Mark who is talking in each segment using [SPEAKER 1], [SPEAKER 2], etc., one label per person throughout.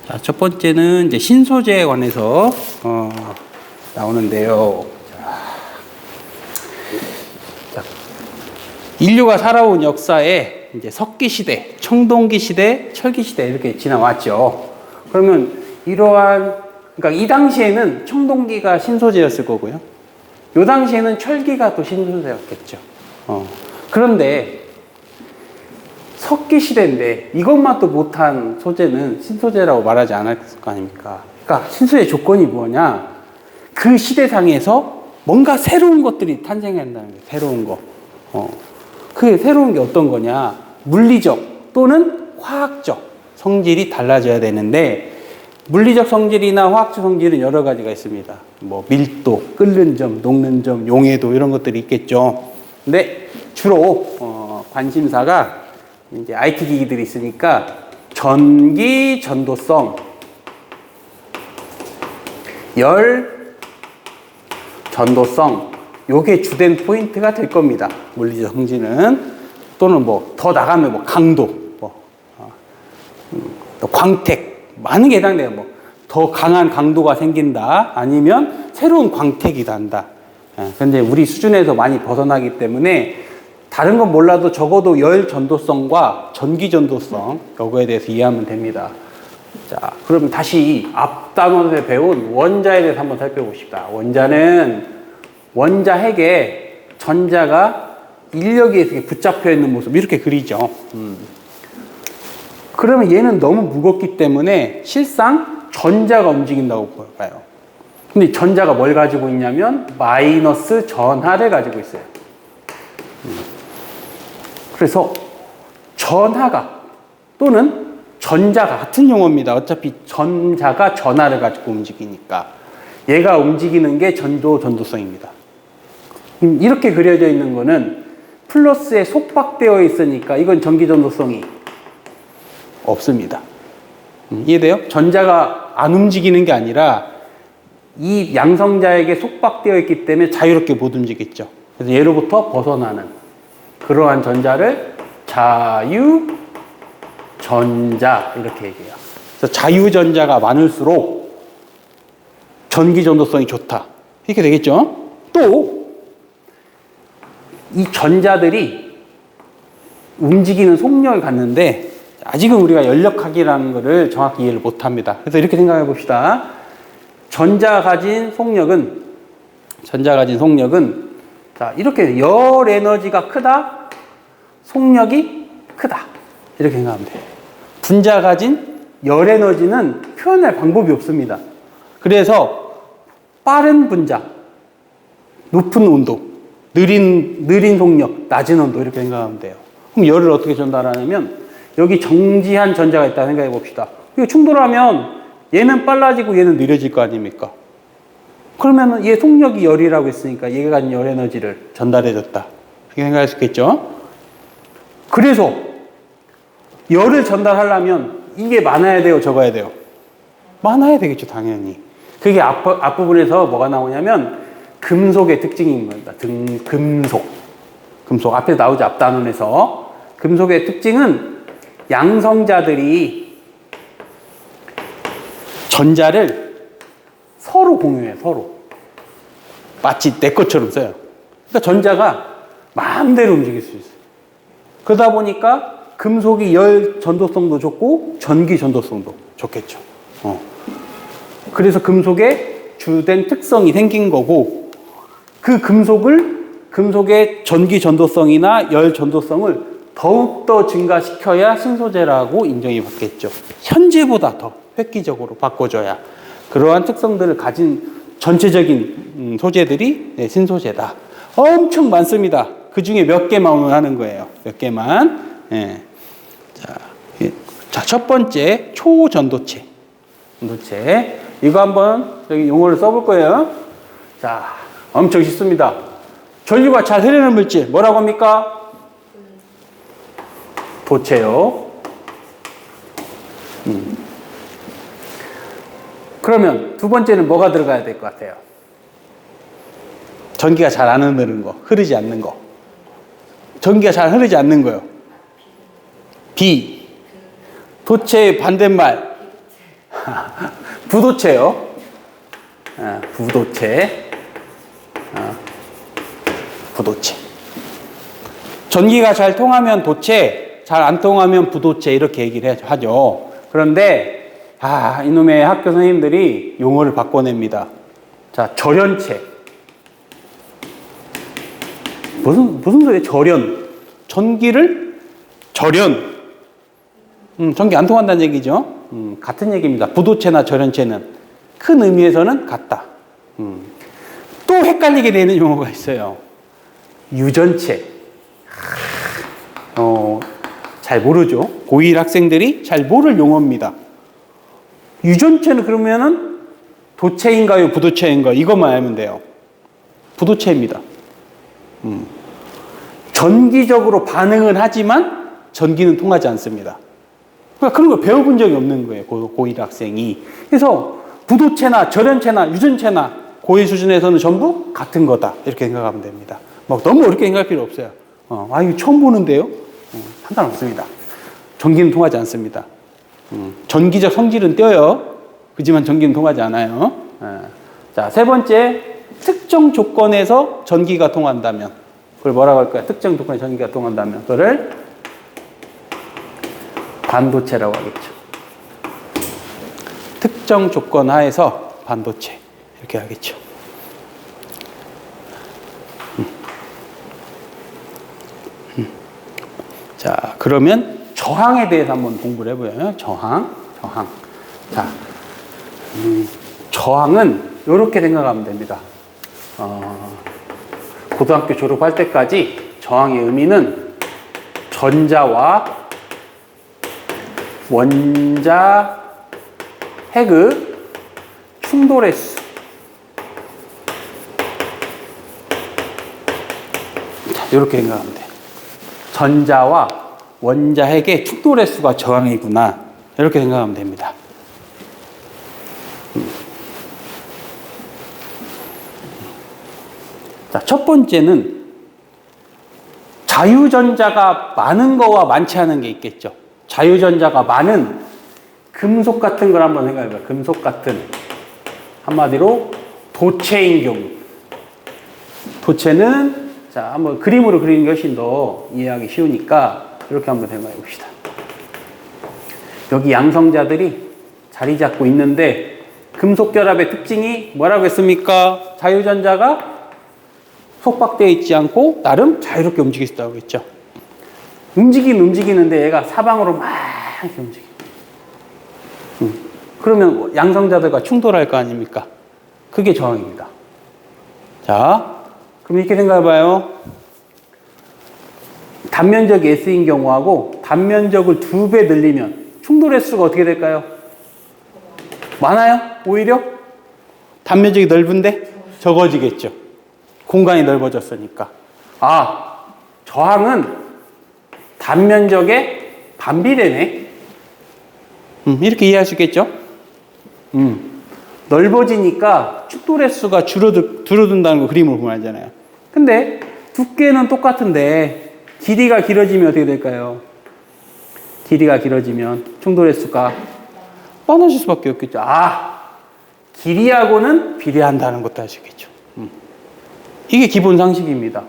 [SPEAKER 1] 자, 첫 번째는 이제 신소재에 관해서 나오는데요. 자, 인류가 살아온 역사에 이제 석기 시대, 청동기 시대, 철기 시대 이렇게 지나왔죠. 그러면 그러니까 이 당시에는 청동기가 신소재였을 거고요. 이 당시에는 철기가 또 신소재였겠죠. 그런데 석기 시대인데 이것만 또 못한 소재는 신소재라고 말하지 않을 거 아닙니까? 그러니까 신소재 조건이 뭐냐? 그 시대상에서 뭔가 새로운 것들이 탄생한다는 거예요. 새로운 거. 그게 새로운 게 어떤 거냐? 물리적 또는 화학적 성질이 달라져야 되는데 물리적 성질이나 화학적 성질은 여러 가지가 있습니다. 뭐 밀도, 끓는 점, 녹는 점, 용해도 이런 것들이 있겠죠. 근데 주로 관심사가 이제 IT 기기들이 있으니까 전기 전도성, 열 전도성 요게 주된 포인트가 될 겁니다. 물리적 성질은. 또는 뭐 더 나가면 뭐 강도, 또 광택 많은 게 해당돼요. 뭐 더 강한 강도가 생긴다, 아니면 새로운 광택이 난다. 그런데 우리 수준에서 많이 벗어나기 때문에 다른 건 몰라도 적어도 열 전도성과 전기 전도성 요거에 대해서 이해하면 됩니다. 자, 그럼 다시 앞 단원에 배운 원자에 대해서 한번 살펴봅시다. 원자는 원자 핵에 전자가 인력에 의해서 붙잡혀 있는 모습 이렇게 그리죠. 그러면 얘는 너무 무겁기 때문에 실상 전자가 움직인다고 봐요. 근데 전자가 뭘 가지고 있냐면 마이너스 전하를 가지고 있어요. 그래서 전하가 또는 전자가 같은 용어입니다. 어차피 전자가 전하를 가지고 움직이니까 얘가 움직이는 게 전도성입니다. 이렇게 그려져 있는 거는 플러스에 속박되어 있으니까 이건 전기 전도성이 없습니다. 이해돼요? 전자가 안 움직이는 게 아니라 이 양성자에게 속박되어 있기 때문에 자유롭게 못 움직이죠. 그래서 얘로부터 벗어나는 그러한 전자를 자유전자 이렇게 얘기해요. 그래서 자유전자가 많을수록 전기전도성이 좋다 이렇게 되겠죠. 또 이 전자들이 움직이는 속력을 갖는데 아직은 우리가 연력학이라는 것을 정확히 이해를 못합니다. 그래서 이렇게 생각해 봅시다. 전자가 가진 속력은 자, 이렇게 열 에너지가 크다, 속력이 크다 이렇게 생각하면 돼요. 분자가 가진 열 에너지는 표현할 방법이 없습니다. 그래서 빠른 분자, 높은 온도, 느린 속력, 낮은 온도 이렇게 생각하면 돼요. 그럼 열을 어떻게 전달하냐면 여기 정지한 전자가 있다 생각해 봅시다. 이거 충돌하면 얘는 빨라지고 얘는 느려질 거 아닙니까? 그러면 얘 속력이 열이라고 했으니까 얘가 가진 열 에너지를 전달해줬다 이렇게 생각할 수 있겠죠. 그래서 열을 전달하려면 이게 많아야 돼요, 적어야 돼요? 많아야 되겠죠, 당연히. 그게 앞부분에서 뭐가 나오냐면 금속의 특징입니다. 금속 앞에 나오죠, 앞단원에서. 금속의 특징은 양성자들이 전자를 서로 공유해요, 서로. 마치 내 것처럼 써요. 그러니까 전자가 마음대로 움직일 수 있어요. 그러다 보니까 금속이 열 전도성도 좋고 전기 전도성도 좋겠죠. 그래서 금속의 주된 특성이 생긴 거고, 그 금속의 전기 전도성이나 열 전도성을 더욱더 증가시켜야 신소재라고 인정이 받겠죠. 현재보다 더 획기적으로 바꿔줘야 그러한 특성들을 가진 전체적인 소재들이 신소재다. 엄청 많습니다. 그 중에 몇 개만 오늘 하는 거예요. 몇 개만. 예. 자, 첫 번째 초전도체. 전도체. 이거 한번 여기 용어를 써볼 거예요. 자, 엄청 쉽습니다. 전류가 잘 흐르는 물질 뭐라고 합니까? 도체요. 그러면 두 번째는 뭐가 들어가야 될 것 같아요? 전기가 잘 안 흐르는 거, 흐르지 않는 거. 전기가 잘 흐르지 않는 거요. 비. 도체의 반대말. 부도체요. 부도체. 부도체. 전기가 잘 통하면 도체, 잘 안 통하면 부도체 이렇게 얘기를 하죠. 그런데 이놈의 학교 선생님들이 용어를 바꿔냅니다. 자, 절연체. 무슨 소리예요? 절연. 전기를 절연. 전기 안 통한다는 얘기죠. 같은 얘기입니다. 부도체나 절연체는 큰 의미에서는 같다. 또 헷갈리게 되는 용어가 있어요. 유전체. 잘 모르죠. 고1 학생들이 잘 모를 용어입니다. 유전체는 그러면은 도체인가요? 부도체인가요? 이것만 알면 돼요. 부도체입니다. 전기적으로 반응은 하지만 전기는 통하지 않습니다. 그러니까 그런 걸 배워본 적이 없는 거예요. 고1 학생이. 그래서 부도체나 절연체나 유전체나 고1 수준에서는 전부 같은 거다. 이렇게 생각하면 됩니다. 막 너무 어렵게 생각할 필요 없어요. 이거 처음 보는데요? 상관없습니다. 전기는 통하지 않습니다. 전기적 성질은 떼어요. 그지만 전기는 통하지 않아요. 자, 세 번째, 특정 조건에서 전기가 통한다면. 그걸 뭐라고 할까요? 특정 조건에 전기가 통한다면. 그거를 반도체라고 하겠죠. 특정 조건 하에서 반도체. 이렇게 하겠죠. 자, 그러면 저항에 대해서 한번 공부를 해보요. 저항. 자, 저항은 이렇게 생각하면 됩니다. 고등학교 졸업할 때까지 저항의 의미는 전자와 원자 핵의 충돌의 수. 자, 이렇게 생각하면 돼요. 전자와 원자 핵의 충돌의 수가 저항이구나. 이렇게 생각하면 됩니다. 자, 첫 번째는 자유전자가 많은 거와 많지 않은 게 있겠죠. 자유전자가 많은 금속 같은 걸 한번 생각해 봐요. 금속 같은. 한마디로 도체인 경우. 도체는 자, 한번 그림으로 그리는 게 훨씬 더 이해하기 쉬우니까 이렇게 한번 생각해 봅시다. 여기 양성자들이 자리 잡고 있는데 금속 결합의 특징이 뭐라고 했습니까? 자유전자가 속박되어 있지 않고 나름 자유롭게 움직일 수 있다고 했죠. 움직이는데 얘가 사방으로 막 이렇게 움직여. 그러면 양성자들과 충돌할 거 아닙니까? 그게 저항입니다. 자, 그럼 이렇게 생각해 봐요. 단면적이 S인 경우하고 단면적을 2배 늘리면 충돌 횟수가 어떻게 될까요? 많아요? 오히려? 단면적이 넓은데 적어지겠죠. 공간이 넓어졌으니까. 저항은 단면적의 반비례네. 이렇게 이해할 수 있겠죠? 넓어지니까 충돌 횟수가 줄어든다는 거 그림으로 보면 알잖아요. 근데 두께는 똑같은데 길이가 길어지면 어떻게 될까요? 길이가 길어지면 충돌 횟수가 많아질 수밖에 없겠죠. 길이하고는 비례한다는 것도 아시겠죠. 이게 기본 상식입니다.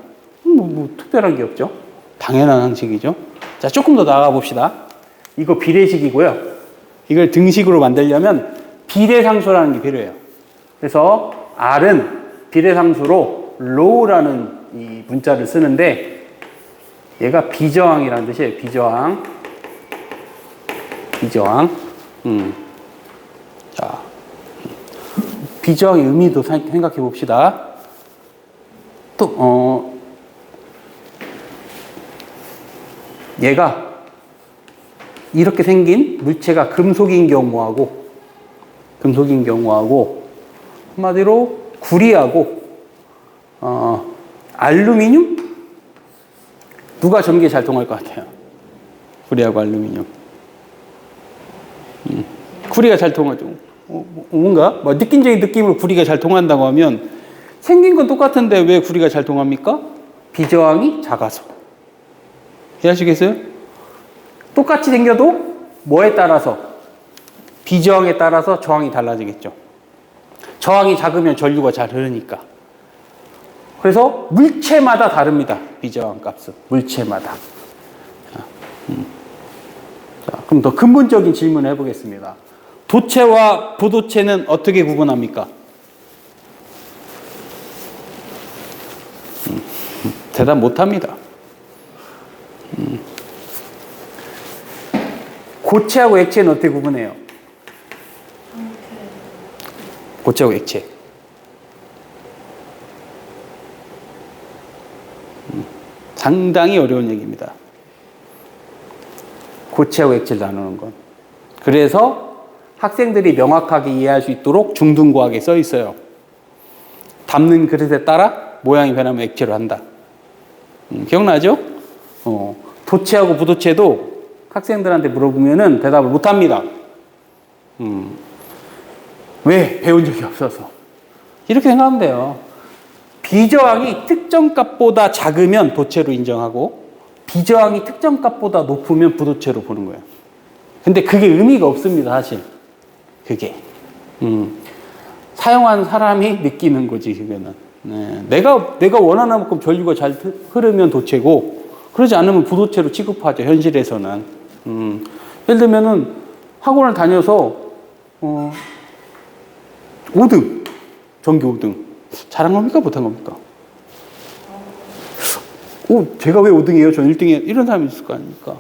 [SPEAKER 1] 뭐 특별한 게 없죠. 당연한 상식이죠. 자, 조금 더 나아가 봅시다. 이거 비례식이고요. 이걸 등식으로 만들려면 비례상수라는 게 필요해요. 그래서 R은 비례상수로 rho라는 이 문자를 쓰는데 얘가 비저항이라는 뜻이에요. 비저항. 자, 비저항의 의미도 생각해 봅시다. 또 얘가 이렇게 생긴 물체가 금속인 경우하고 한마디로 구리하고 알루미늄? 누가 전기에 잘 통할 것 같아요? 구리하고 알루미늄. 구리가 잘 통하죠. 뭔가 느낌적인 느낌으로 구리가 잘 통한다고 하면 생긴 건 똑같은데 왜 구리가 잘 통합니까? 비저항이 작아서. 이해하시겠어요? 똑같이 생겨도 뭐에 따라서? 비저항에 따라서 저항이 달라지겠죠. 저항이 작으면 전류가 잘 흐르니까. 그래서 물체마다 다릅니다. 비저항 값은. 물체마다. 자, 그럼 더 근본적인 질문을 해보겠습니다. 도체와 부도체는 어떻게 구분합니까? 대답 못합니다. 고체하고 액체는 어떻게 구분해요? 고체하고 액체. 상당히 어려운 얘기입니다. 고체하고 액체를 나누는 건. 그래서 학생들이 명확하게 이해할 수 있도록 중등고학에 써 있어요. 담는 그릇에 따라 모양이 변하면 액체로 한다. 기억나죠? 도체하고 부도체도 학생들한테 물어보면은 대답을 못 합니다. 왜? 배운 적이 없어서. 이렇게 생각하면 돼요. 비저항이 특정 값보다 작으면 도체로 인정하고, 비저항이 특정 값보다 높으면 부도체로 보는 거예요. 근데 그게 의미가 없습니다, 사실. 그게. 사용한 사람이 느끼는 거지, 그거는. 네. 내가 원하는 만큼 전류가 잘 흐르면 도체고, 그러지 않으면 부도체로 취급하죠, 현실에서는. 예를 들면은 학원을 다녀서, 5등, 전기 5등. 잘한 겁니까? 못한 겁니까? 제가 왜 5등이에요? 전 1등이에요? 이런 사람이 있을 거 아닙니까?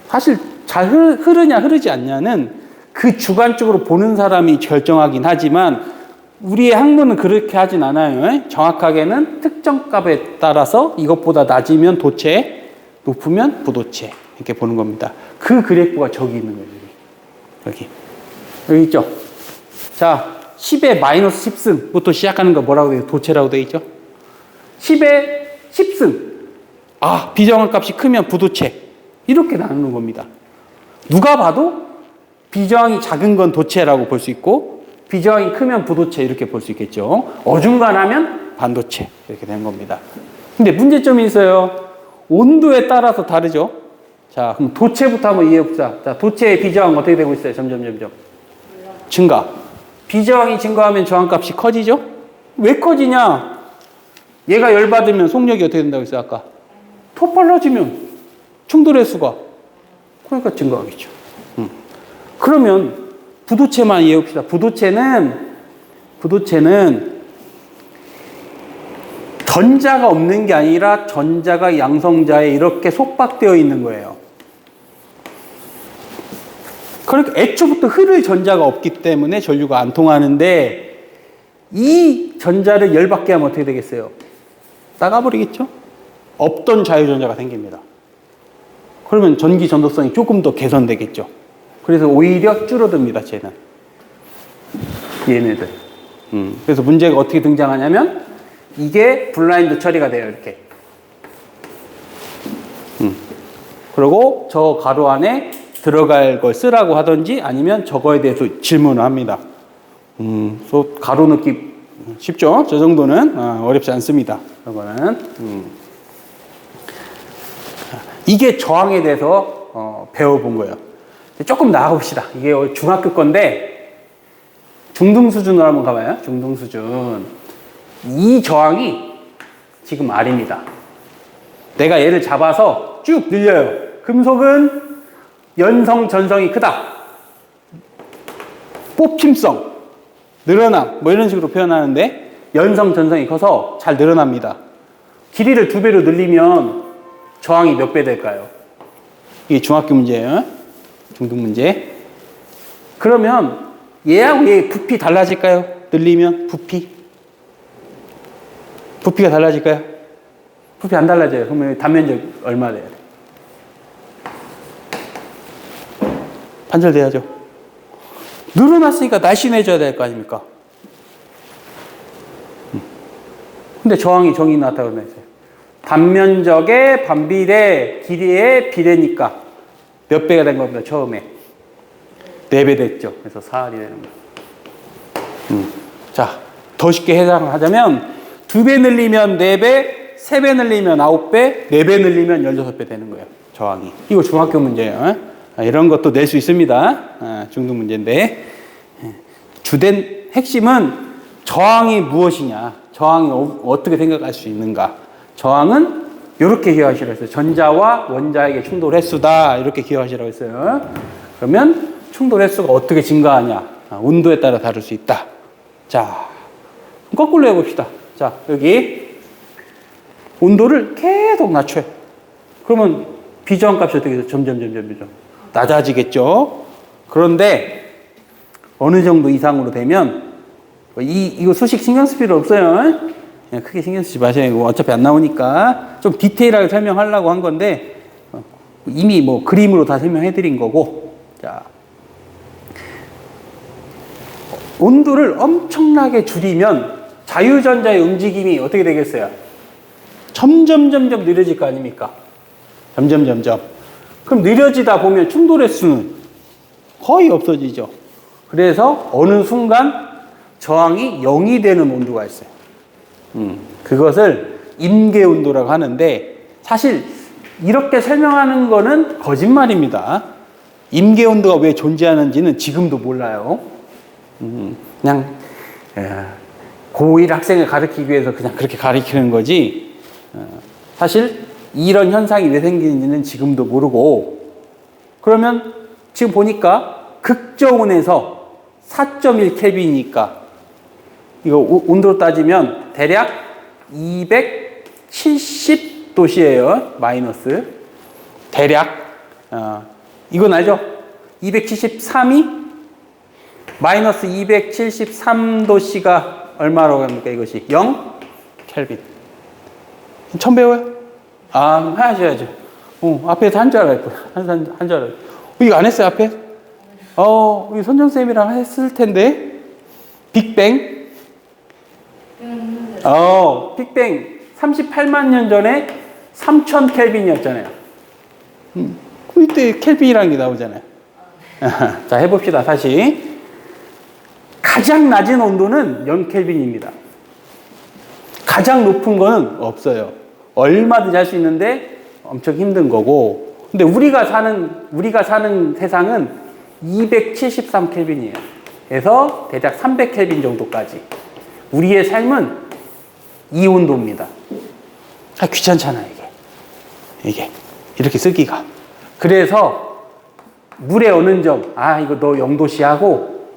[SPEAKER 1] 사실 잘 흐르냐 흐르지 않냐는 그 주관적으로 보는 사람이 결정하긴 하지만 우리의 학문은 그렇게 하진 않아요. 정확하게는 특정 값에 따라서 이것보다 낮으면 도체, 높으면 부도체 이렇게 보는 겁니다. 그 그래프가 저기 있는 거예요. 여기 있죠? 자, 10의 마이너스 10승부터 시작하는 거 뭐라고 되어 있죠? 도체라고 되어 있죠? 10의 10승. 비정한 값이 크면 부도체. 이렇게 나누는 겁니다. 누가 봐도 비저항이 작은 건 도체라고 볼 수 있고 비저항이 크면 부도체 이렇게 볼 수 있겠죠. 어중간하면 반도체 이렇게 되는 겁니다. 근데 문제점이 있어요. 온도에 따라서 다르죠. 자, 그럼 도체부터 한번 이해해보자. 자, 도체의 비저항 어떻게 되고 있어요? 점점 증가. 비저항이 증가하면 저항값이 커지죠? 왜 커지냐? 얘가 열받으면 속력이 어떻게 된다고 했어요, 아까? 더 빨라지면 충돌의 수가. 그러니까 증가하겠죠. 그러면 부도체만 이해해봅시다. 부도체는 전자가 없는 게 아니라 전자가 양성자에 이렇게 속박되어 있는 거예요. 그러니까 애초부터 흐를 전자가 없기 때문에 전류가 안 통하는데 이 전자를 열받게 하면 어떻게 되겠어요? 나가버리겠죠? 없던 자유전자가 생깁니다. 그러면 전기 전도성이 조금 더 개선되겠죠. 그래서 오히려 줄어듭니다, 쟤는. 얘네들. 그래서 문제가 어떻게 등장하냐면 이게 블라인드 처리가 돼요, 이렇게. 그리고 저 가로 안에 들어갈 걸 쓰라고 하든지 아니면 저거에 대해서 질문을 합니다. 가로 넣기 쉽죠? 저 정도는 어렵지 않습니다. 저거는. 이게 저항에 대해서 배워본 거예요. 조금 나가봅시다. 이게 중학교 건데 중등 수준으로 한번 가봐요. 중등 수준. 이 저항이 지금 R입니다. 내가 얘를 잡아서 쭉 늘려요. 금속은 연성, 전성이 크다. 뽑힘성, 늘어남, 뭐 이런 식으로 표현하는데 연성, 전성이 커서 잘 늘어납니다. 길이를 2배로 늘리면 저항이 몇 배 될까요? 이게 중학교 문제예요. 중등 문제. 그러면 얘하고 얘 부피 달라질까요? 늘리면 부피가 달라질까요? 부피 안 달라져요. 그러면 단면적 얼마 돼야 돼? 반절돼야죠. 늘어났으니까 날씬해져야 될 거 아닙니까? 근데 저항이 정이 나왔다고 그러면서 단면적의 반비례, 길이의 비례니까 몇 배가 된 겁니다, 처음에. 4배 됐죠. 그래서 4R이 되는 거예요. 자, 더 쉽게 해석하자면 2배 늘리면 4배, 3배 늘리면 9배, 4배 늘리면 16배 되는 거예요. 저항이. 이거 중학교 문제예요. 이런 것도 낼 수 있습니다. 중등 문제인데. 주된 핵심은 저항이 무엇이냐. 저항이 어떻게 생각할 수 있는가. 저항은 이렇게 기억하시라고 했어요. 전자와 원자에게 충돌 횟수다. 이렇게 기억하시라고 했어요. 그러면 충돌 횟수가 어떻게 증가하냐. 온도에 따라 다를 수 있다. 자, 거꾸로 해봅시다. 자, 여기 온도를 계속 낮춰요. 그러면 비저항값이 어떻게 돼서 점점 낮아지겠죠. 그런데 어느 정도 이상으로 되면 이거 수식 신경 쓸 필요 없어요. 그냥 크게 신경 쓰지 마세요. 어차피 안 나오니까 좀 디테일하게 설명하려고 한 건데 이미 뭐 그림으로 다 설명해 드린 거고. 자, 온도를 엄청나게 줄이면 자유전자의 움직임이 어떻게 되겠어요? 점점 느려질 거 아닙니까? 점점. 그럼 느려지다 보면 충돌 횟수는 거의 없어지죠. 그래서 어느 순간 저항이 0이 되는 온도가 있어요. 그것을 임계 온도라고 하는데 사실 이렇게 설명하는 거는 거짓말입니다. 임계 온도가 왜 존재하는지는 지금도 몰라요. 그냥 고1 학생을 가르치기 위해서 그냥 그렇게 가르치는 거지. 사실 이런 현상이 왜 생기는지는 지금도 모르고. 그러면 지금 보니까 극저온에서 4.1 켈빈이니까 이거 온도로 따지면 대략 270도씨예요. 마이너스. 대략 이건 알죠? 273이 마이너스 273도씨가 얼마라고 합니까? 이것이 0 켈빈. 처음 배워요? 하셔야죠. 앞에서 한 줄 알았고, 한 줄 알았고. 이거 안 했어요, 앞에? 이거 선정쌤이랑 했을 텐데. 빅뱅. 빅뱅 38만 년 전에 3000 켈빈이었잖아요. 이때 켈빈이라는 게 나오잖아요. 자, 해봅시다, 다시. 가장 낮은 온도는 0 켈빈입니다. 가장 높은 거는 없어요. 얼마든지 할 수 있는데 엄청 힘든 거고. 근데 우리가 사는 세상은 273 켈빈이에요. 그래서 대략 300 켈빈 정도까지. 우리의 삶은 이 온도입니다. 귀찮잖아요, 이게. 이렇게 쓰기가. 그래서 물에 어는 점, 이거 너 0도씨 하고,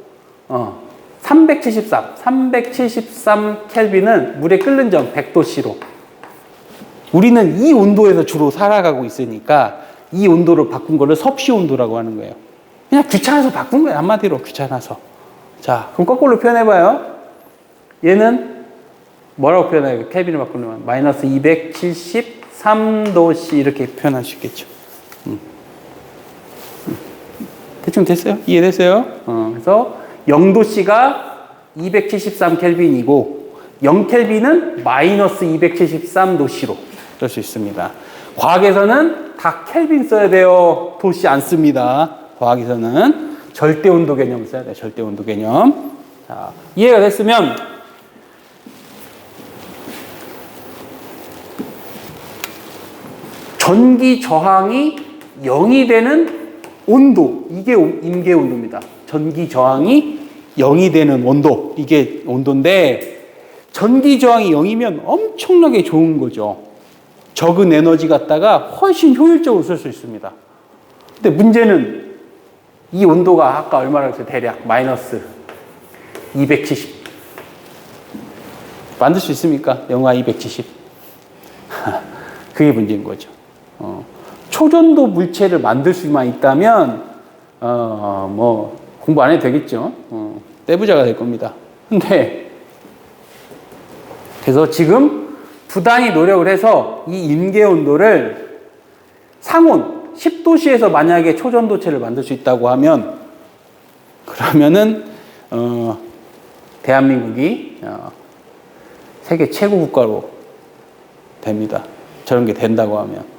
[SPEAKER 1] 373 켈빈은 물에 끓는 점 100도씨로. 우리는 이 온도에서 주로 살아가고 있으니까 이 온도를 바꾼 거를 섭씨 온도라고 하는 거예요. 그냥 귀찮아서 바꾼 거예요. 한마디로 귀찮아서. 자, 그럼 거꾸로 표현해봐요. 얘는 뭐라고 표현해요? 켈빈을 바꾸면 마이너스 273도씨 이렇게 표현할 수 있겠죠. 대충 됐어요? 이해됐어요? 그래서 0도씨가 273 켈빈이고 0 켈빈은 마이너스 273도씨로 쓸 수 있습니다. 과학에서는 다 켈빈 써야 돼요. 도씨 안 씁니다. 과학에서는 절대 온도 개념 써야 돼요. 절대 온도 개념. 자, 이해가 됐으면 전기 저항이 0이 되는 온도, 이게 임계 온도입니다. 전기 저항이 0이 되는 온도, 이게 온도인데 전기 저항이 0이면 엄청나게 좋은 거죠. 적은 에너지 갖다가 훨씬 효율적으로 쓸 수 있습니다. 근데 문제는 이 온도가 아까 얼마라고 했어요? 대략 마이너스 270. 만들 수 있습니까? 영하 270. 그게 문제인 거죠. 초전도 물체를 만들 수만 있다면 뭐 공부 안 해도 되겠죠. 떼부자가 될 겁니다. 근데 그래서 지금 부단히 노력을 해서 이 임계 온도를 상온 10도씨에서 만약에 초전도체를 만들 수 있다고 하면 그러면은 대한민국이 세계 최고 국가로 됩니다. 저런 게 된다고 하면.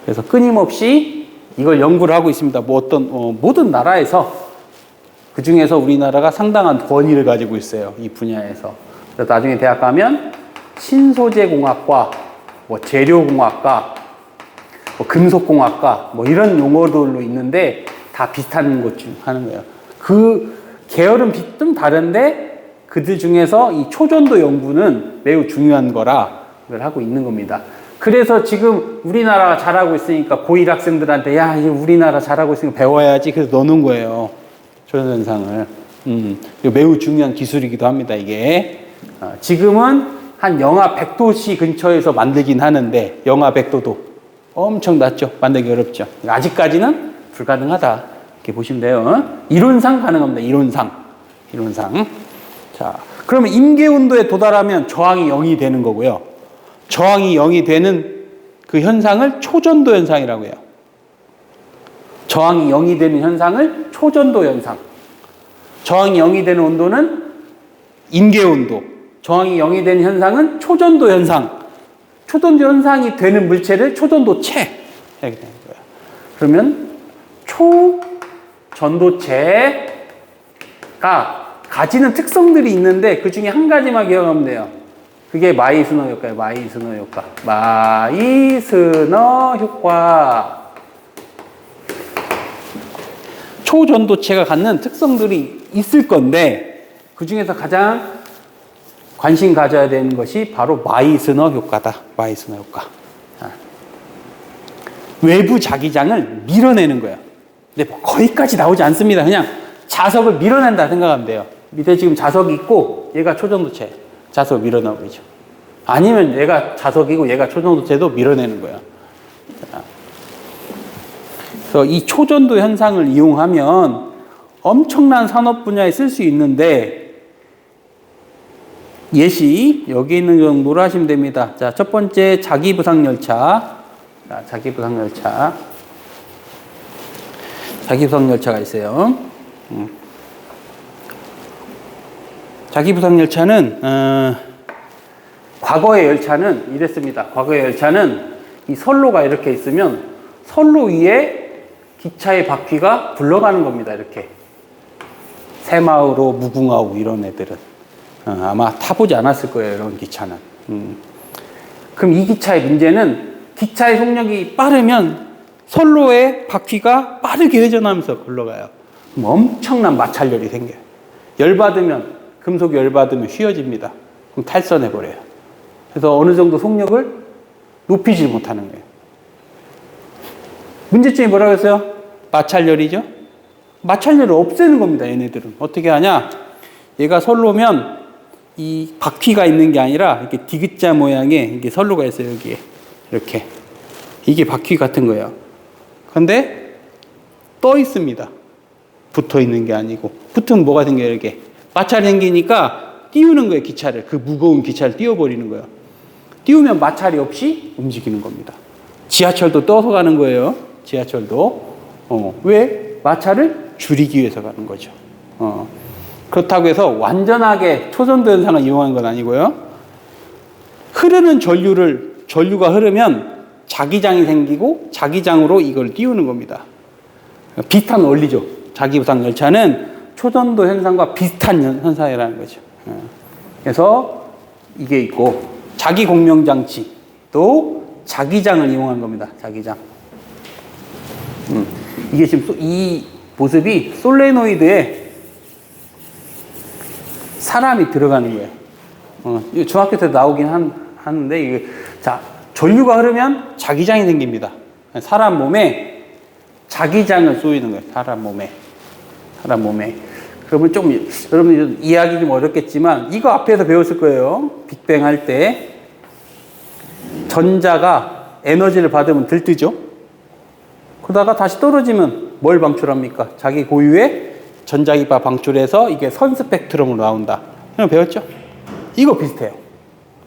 [SPEAKER 1] 그래서 끊임없이 이걸 연구를 하고 있습니다. 뭐 어떤 모든 나라에서 그 중에서 우리나라가 상당한 권위를 가지고 있어요. 이 분야에서. 그래서 나중에 대학 가면 신소재공학과, 뭐 재료공학과, 뭐 금속공학과, 뭐 이런 용어들로 있는데 다 비슷한 것 중 하는 거예요. 그 계열은 좀 다른데 그들 중에서 이 초전도 연구는 매우 중요한 거라 그걸 하고 있는 겁니다. 그래서 지금 우리나라가 잘하고 있으니까 고1 학생들한테 야, 이제 우리나라 잘하고 있으니까 배워야지. 그래서 넣는 거예요. 초전현상을. 매우 중요한 기술이기도 합니다, 이게. 지금은 한 영하 100도씨 근처에서 만들긴 하는데, 영하 100도도 엄청 낮죠. 만들기 어렵죠. 아직까지는 불가능하다. 이렇게 보시면 돼요. 이론상 가능합니다. 이론상. 자, 그러면 임계 온도에 도달하면 저항이 0이 되는 거고요. 저항이 0이 되는 그 현상을 초전도 현상이라고 해요. 저항이 0이 되는 현상을 초전도 현상. 저항이 0이 되는 온도는 임계 온도. 저항이 0이 되는 현상은 초전도 현상. 초전도 현상이 되는 물체를 초전도체. 이렇게 되는 거예요. 그러면 초전도체가 가지는 특성들이 있는데 그 중에 한 가지만 기억하면 돼요. 그게 마이스너 효과예요. 마이스너 효과. 마이스너 효과. 초전도체가 갖는 특성들이 있을 건데 그 중에서 가장 관심 가져야 되는 것이 바로 마이스너 효과다. 마이스너 효과. 외부 자기장을 밀어내는 거예요. 근데 뭐 거기까지 나오지 않습니다. 그냥 자석을 밀어낸다 생각하면 돼요. 밑에 지금 자석이 있고 얘가 초전도체. 자석을 밀어내버리죠. 아니면 얘가 자석이고 얘가 초전도체도 밀어내는 거예요. 그래서 이 초전도 현상을 이용하면 엄청난 산업 분야에 쓸 수 있는데 예시 여기 있는 정도로 하시면 됩니다. 자, 첫 번째 자기부상열차. 자, 자기부상열차가 있어요. 자기부상열차는 과거의 열차는 이랬습니다. 과거의 열차는 이 선로가 이렇게 있으면 선로 위에 기차의 바퀴가 굴러가는 겁니다. 이렇게 새마을호, 무궁화호 이런 애들은 아마 타보지 않았을 거예요. 이런 기차는. 그럼 이 기차의 문제는 기차의 속력이 빠르면 선로의 바퀴가 빠르게 회전하면서 굴러가요. 그럼 엄청난 마찰열이 생겨요. 금속이 열받으면 휘어집니다. 그럼 탈선해버려요. 그래서 어느 정도 속력을 높이지 못하는 거예요. 문제점이 뭐라고 했어요? 마찰열이죠? 마찰열을 없애는 겁니다. 얘네들은. 어떻게 하냐? 얘가 선로면 이 바퀴가 있는 게 아니라 이렇게 디귿자 모양의 이게 선로가 있어요. 여기에. 이렇게. 이게 바퀴 같은 거예요. 근데 떠 있습니다. 붙어 있는 게 아니고. 붙으면 뭐가 생겨요? 이렇게. 마찰이 생기니까 띄우는 거예요. 기차를. 그 무거운 기차를 띄워버리는 거예요. 띄우면 마찰이 없이 움직이는 겁니다. 지하철도 떠서 가는 거예요. 지하철도. 왜? 마찰을 줄이기 위해서 가는 거죠. 그렇다고 해서 완전하게 초전도 현상을 이용하는 건 아니고요. 흐르는 전류가 흐르면 자기장이 생기고 자기장으로 이걸 띄우는 겁니다. 비슷한 원리죠. 자기부상 열차는 초전도 현상과 비슷한 현상이라는 거죠. 그래서 이게 있고 자기 공명장치 또 자기장을 이용한 겁니다. 자기장. 이게 지금 이 모습이 솔레노이드에 사람이 들어가는 거예요. 중학교 때 나오긴 하는데 이게 자 전류가 흐르면 자기장이 생깁니다. 사람 몸에 자기장을 쏘이는 거예요. 사람 몸에. 그러면 좀 여러분 이해하기 좀 어렵겠지만 이거 앞에서 배웠을 거예요. 빅뱅 할 때 전자가 에너지를 받으면 들뜨죠. 그러다가 다시 떨어지면 뭘 방출합니까? 자기 고유의 전자기파 방출해서 이게 선 스펙트럼으로 나온다. 그럼 배웠죠? 이거 비슷해요.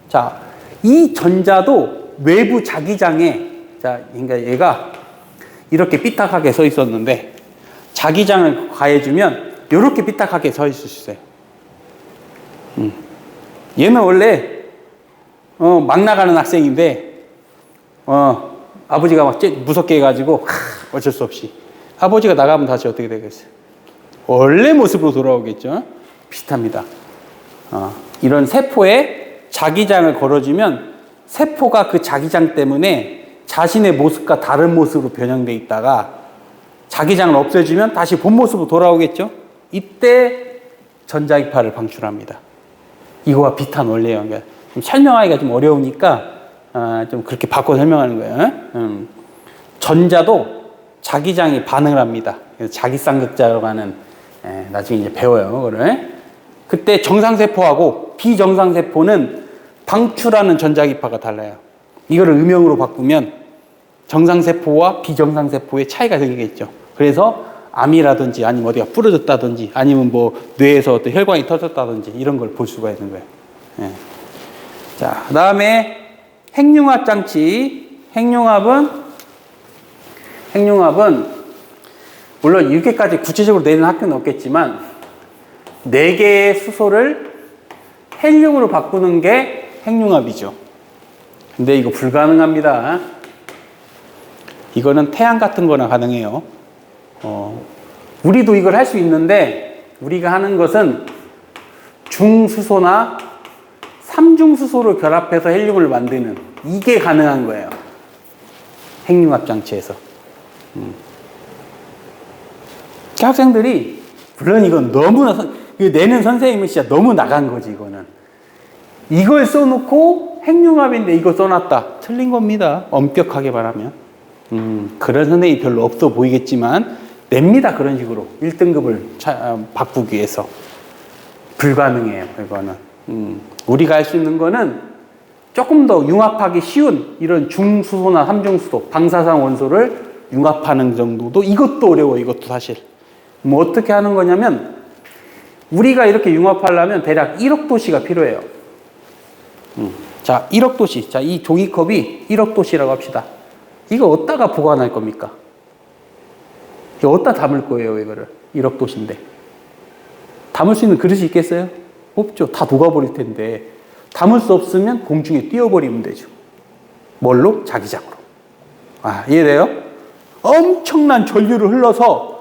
[SPEAKER 1] 자, 이 전자도 외부 자기장에 자, 그러니까 얘가 이렇게 삐딱하게 서 있었는데 자기장을 가해주면 이렇게 삐딱하게 서 있을 수 있어요. 얘는 원래 막 나가는 학생인데 아버지가 막 무섭게 해가지고 어쩔 수 없이 아버지가 나가면 다시 어떻게 되겠어요? 원래 모습으로 돌아오겠죠. 비슷합니다. 이런 세포에 자기장을 걸어주면 세포가 그 자기장 때문에 자신의 모습과 다른 모습으로 변형돼 있다가 자기장을 없애주면 다시 본 모습으로 돌아오겠죠. 이때 전자기파를 방출합니다. 이거와 비슷한 원리예요. 그러니까 좀 설명하기가 좀 어려우니까 좀 그렇게 바꿔 설명하는 거예요. 전자도 자기장이 반응을 합니다. 그래서 자기쌍극자라고 하는, 나중에 이제 배워요, 그거를. 그때 정상세포하고 비정상세포는 방출하는 전자기파가 달라요. 이거를 음영으로 바꾸면 정상세포와 비정상세포의 차이가 생기겠죠. 그래서 암이라든지 아니면 어디가 부러졌다든지 아니면 뭐 뇌에서 어떤 혈관이 터졌다든지 이런 걸 볼 수가 있는 거예요. 자, 그 다음에 핵융합 장치. 핵융합은 물론 이렇게까지 구체적으로 내는 학교는 없겠지만 4개의 수소를 헬륨으로 바꾸는 게 핵융합이죠. 근데 이거 불가능합니다. 이거는 태양 같은 거나 가능해요. 우리도 이걸 할 수 있는데 우리가 하는 것은 중수소나 삼중수소를 결합해서 헬륨을 만드는 이게 가능한 거예요. 핵융합 장치에서. 학생들이 물론 이건 너무나 내는 선생님은 진짜 너무 나간 거지. 이거는 이걸 써놓고 핵융합인데 이거 써놨다. 틀린 겁니다. 엄격하게 말하면. 그런 선생님이 별로 없어 보이겠지만 냅니다. 그런 식으로 1등급을 바꾸기 위해서. 불가능해요. 이거는. 우리가 할 수 있는 거는 조금 더 융합하기 쉬운 이런 중수소나 삼중수소, 방사성 원소를 융합하는 정도도 이것도 어려워. 이것도 사실. 뭐 어떻게 하는 거냐면 우리가 이렇게 융합하려면 대략 1억 도씨가 필요해요. 자, 1억 도씨. 자, 이 종이컵이 1억 도씨라고 합시다. 이거 어디다가 보관할 겁니까? 이거 어디다 담을 거예요, 이거를? 1억 도씨인데. 담을 수 있는 그릇이 있겠어요? 없죠. 다 녹아버릴 텐데. 담을 수 없으면 공중에 띄워버리면 되죠. 뭘로? 자기장으로. 이해돼요? 엄청난 전류를 흘러서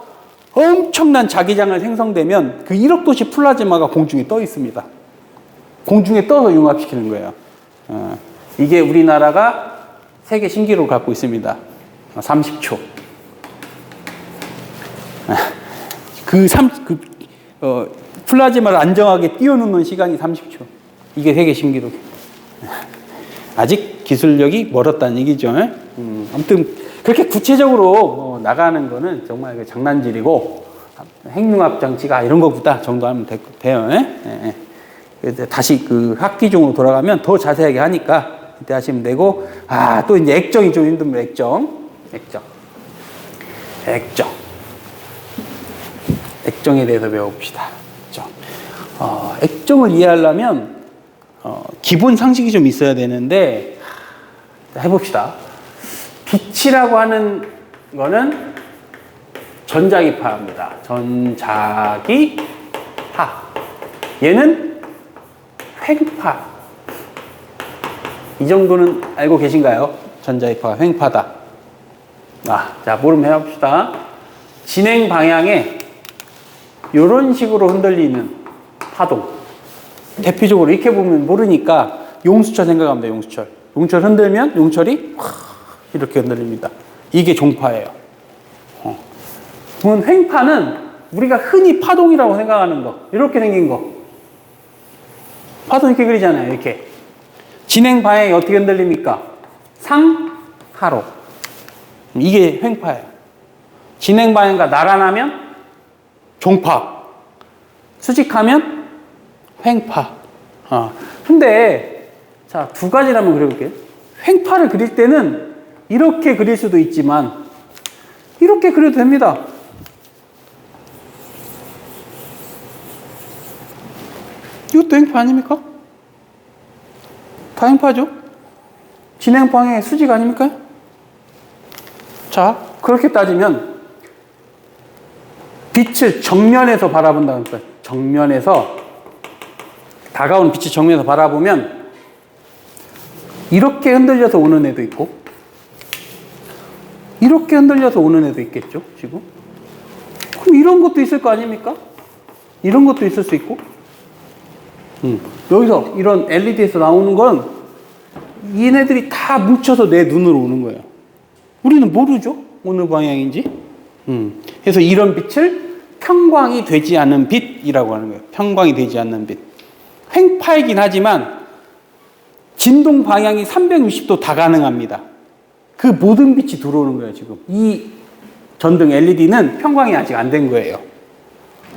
[SPEAKER 1] 엄청난 자기장을 생성되면 그 1억 도씨 플라즈마가 공중에 떠 있습니다. 공중에 떠서 융합시키는 거예요. 이게 우리나라가 세계 신기록을 갖고 있습니다. 30초. 플라즈마를 안정하게 띄워놓는 시간이 30초. 이게 세계 신기록. 아직 기술력이 멀었다는 얘기죠. 아무튼 그렇게 구체적으로 나가는 거는 정말 장난질이고 핵융합 장치가 이런 거보다 정도 하면 돼요. 다시 그 학기중으로 돌아가면 더 자세하게 하니까 이때 하시면 되고. 또 이제 액정이 좀 힘듭니다. 액정에 대해서 배워봅시다. 액정을 이해하려면 기본 상식이 좀 있어야 되는데 해봅시다. 빛이라고 하는 거는 전자기파입니다. 전자기파. 얘는 횡파. 이 정도는 알고 계신가요? 전자기파가 횡파다. 자, 모르면 해봅시다. 진행 방향에 이런 식으로 흔들리는 파동. 대표적으로 이렇게 보면 모르니까 용수철 생각하면 돼요. 용수철 흔들면 용철이 이렇게 흔들립니다. 이게 종파예요. 그러면 횡파는 우리가 흔히 파동이라고 생각하는 거. 이렇게 생긴 거. 파동 이렇게 그리잖아요. 이렇게. 진행 방향이 어떻게 흔들립니까? 상하로. 이게 횡파예요. 진행 방향과 나란하면 종파. 수직하면 횡파. 근데 자, 두 가지를 한번 그려볼게요. 횡파를 그릴 때는 이렇게 그릴 수도 있지만 이렇게 그려도 됩니다. 이것도 횡파 아닙니까? 다 횡파죠? 진행 방향의 수직 아닙니까? 자, 그렇게 따지면 빛을 정면에서 바라본다는 거예요. 정면에서 다가오는 빛이 정면에서 바라보면 이렇게 흔들려서 오는 애도 있고 이렇게 흔들려서 오는 애도 있겠죠, 지금? 그럼 이런 것도 있을 거 아닙니까? 이런 것도 있을 수 있고. 여기서 이런 LED에서 나오는 건 얘네들이 다 뭉쳐서 내 눈으로 오는 거예요. 우리는 모르죠? 어느 방향인지. 그래서 이런 빛을 평광이 되지 않는 빛이라고 하는 거예요. 평광이 되지 않는 빛. 횡파이긴 하지만 진동 방향이 360도 다 가능합니다. 그 모든 빛이 들어오는 거예요, 지금. 이 전등 LED는 평광이 아직 안 된 거예요.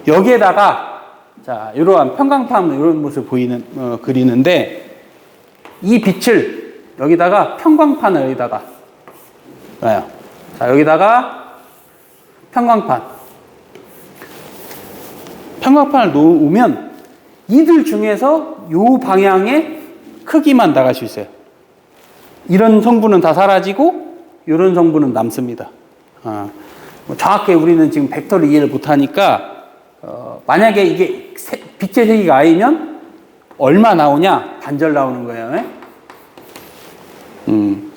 [SPEAKER 1] 여기에다가, 자, 이러한 평광판, 이런 모습을 그리는데, 이 빛을 여기다가 평광판을 여기다가 놔요. 자, 여기다가 평광판을 놓으면 이들 중에서 요 방향의 크기만 나갈 수 있어요. 이런 성분은 다 사라지고 이런 성분은 남습니다. 뭐 정확하게 우리는 지금 벡터를 이해를 못하니까 만약에 이게 빛의 세기가 I면 얼마 나오냐? 반절 나오는 거예요.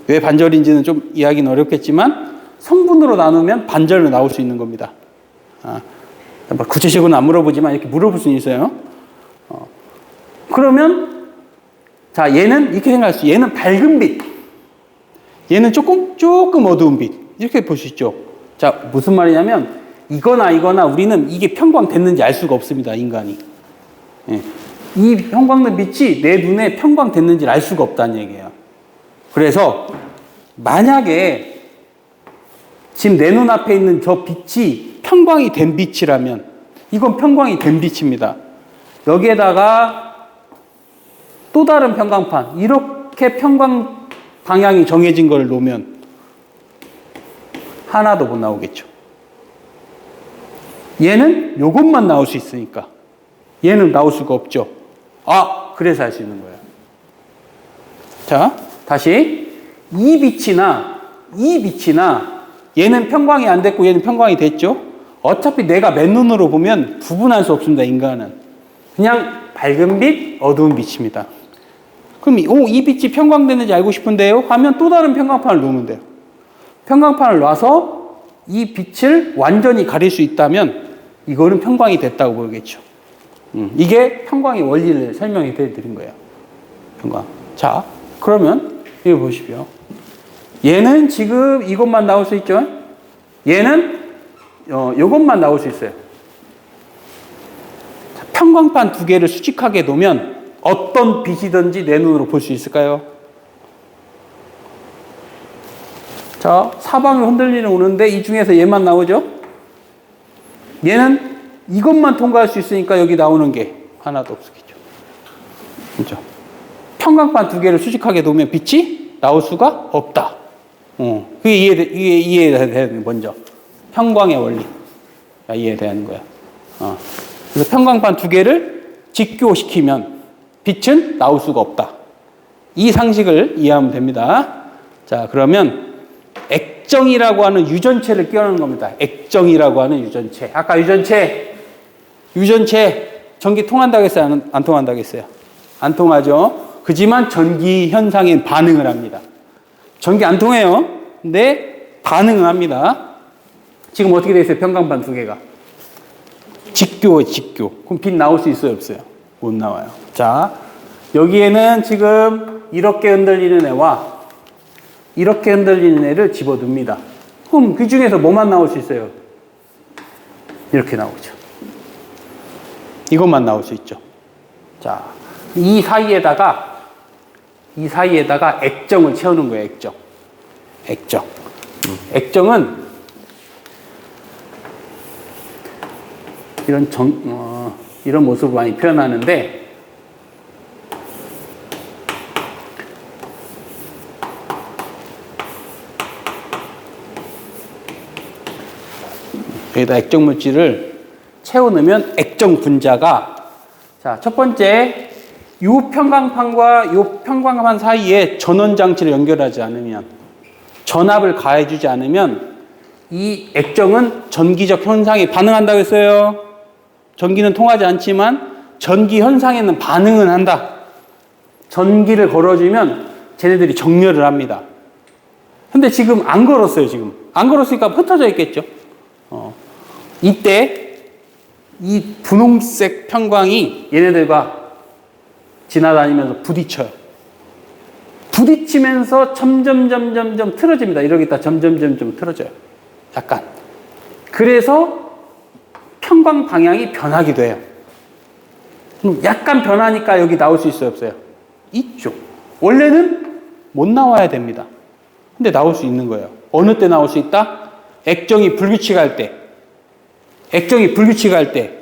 [SPEAKER 1] 왜 반절인지는 좀 이해하기는 어렵겠지만 성분으로 나누면 반절로 나올 수 있는 겁니다. 뭐 구체적으로는 안 물어보지만 이렇게 물어볼 수는 있어요. 그러면 자, 얘는 이렇게 생각할 수 있어요. 얘는 밝은 빛, 얘는 조금 어두운 빛, 이렇게 볼 수 있죠. 자, 무슨 말이냐면 이거나 우리는 이게 평광됐는지 알 수가 없습니다, 인간이. 이 형광등 빛이 내 눈에 평광됐는지 알 수가 없다는 얘기예요. 그래서 만약에 지금 내 눈앞에 있는 저 빛이 평광이 된 빛이라면 이건 평광이 된 빛입니다. 여기에다가 또 다른 평광판, 이렇게 평광 방향이 정해진 걸 놓으면 하나도 못 나오겠죠. 얘는 요것만 나올 수 있으니까 얘는 나올 수가 없죠. 그래서 알 수 있는 거예요. 자, 다시 이 빛이나 얘는 평광이 안 됐고 얘는 평광이 됐죠. 어차피 내가 맨눈으로 보면 구분할 수 없습니다, 인간은. 그냥 밝은 빛, 어두운 빛입니다. 그럼 이 빛이 평광됐는지 알고 싶은데요? 하면 또 다른 평광판을 놓으면 돼요. 평광판을 놔서 이 빛을 완전히 가릴 수 있다면 이거는 평광이 됐다고 보겠죠. 이게 평광의 원리를 설명해 드린 거예요. 평광. 자, 그러면 이거 보십시오. 얘는 지금 이것만 나올 수 있죠? 얘는 이것만 나올 수 있어요. 자, 평광판 두 개를 수직하게 놓으면 어떤 빛이든지 내 눈으로 볼 수 있을까요? 자, 사방이 흔들리는 오는데 이 중에서 얘만 나오죠? 얘는 이것만 통과할 수 있으니까 여기 나오는 게 하나도 없겠죠. 그렇죠? 평광판 두 개를 수직하게 놓으면 빛이 나올 수가 없다. 그게 이해돼야 되는 먼저. 평광의 원리. 이해되는 거야. 그래서 평광판 두 개를 직교시키면 빛은 나올 수가 없다. 이 상식을 이해하면 됩니다. 자, 그러면 액정이라고 하는 유전체를 끼워넣는 겁니다. 액정이라고 하는 유전체. 아까 유전체 전기 통한다고 했어요? 안 통한다고 했어요? 안 통하죠. 그지만 전기 현상에 반응을 합니다. 전기 안 통해요. 근데 반응을 합니다. 지금 어떻게 돼 있어요? 평광판 두 개가. 직교. 그럼 빛 나올 수 있어요? 없어요? 못 나와요. 자, 여기에는 지금 이렇게 흔들리는 애와 이렇게 흔들리는 애를 집어듭니다. 그럼 그 중에서 뭐만 나올 수 있어요? 이렇게 나오죠. 이것만 나올 수 있죠. 자, 이 사이에다가 액정을 채우는 거예요. 액정. 액정은 이런 모습을 많이 표현하는데, 여기다 액정 물질을 채워넣으면 액정 분자가, 자, 첫 번째, 요 평광판과 요 평광판 사이에 전원 장치를 연결하지 않으면, 전압을 가해주지 않으면 이 액정은 전기적 현상에 반응한다고 했어요. 전기는 통하지 않지만 전기 현상에는 반응은 한다. 전기를 걸어주면 쟤네들이 정렬을 합니다. 근데 지금 안 걸었어요. 지금 안 걸었으니까 흩어져 있겠죠. 이때 이 분홍색 평광이 얘네들과 지나다니면서 부딪혀요. 부딪히면서 점점 틀어집니다. 이러고 있다 점점 틀어져요. 약간. 그래서 평광 방향이 변하기도 해요. 약간 변하니까 여기 나올 수 있어요, 없어요? 이쪽. 원래는 못 나와야 됩니다. 근데 나올 수 있는 거예요. 어느 때 나올 수 있다? 액정이 불규칙할 때. 액정이 불규칙할 때.